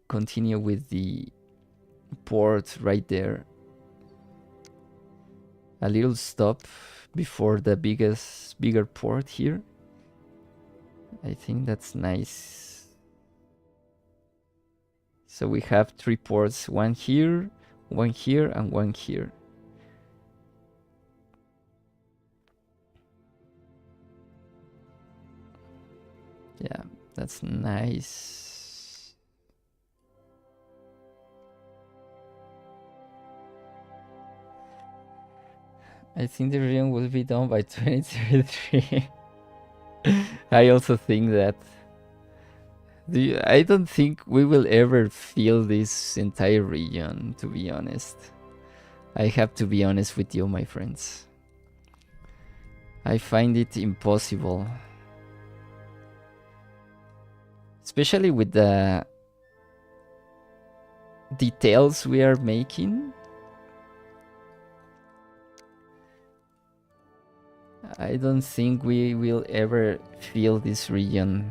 continue with the port right there. A little stop before the bigger port here. I think that's nice. So we have 3 ports, one here, and one here. Yeah, that's nice. I think the region will be done by 2033. I also think that. I don't think we will ever feel this entire region, to be honest. I have to be honest with you, my friends. I find it impossible. Especially with the details we are making. I don't think we will ever feel this region.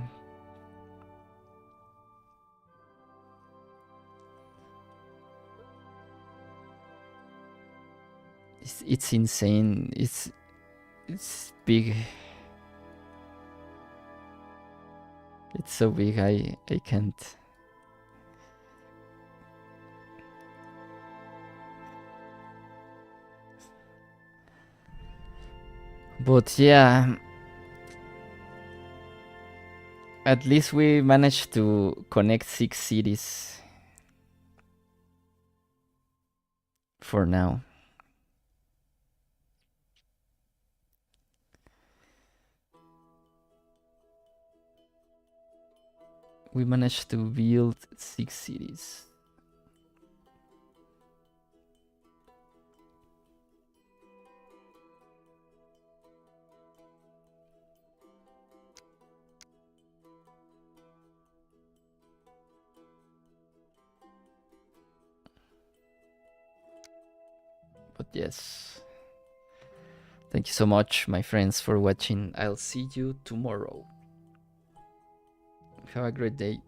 It's insane. It's big. It's so big. I can't. But yeah, at least we managed to connect 6 cities for now. We managed to build 6 cities. But yes. Thank you so much, my friends, for watching. I'll see you tomorrow. Have a great day.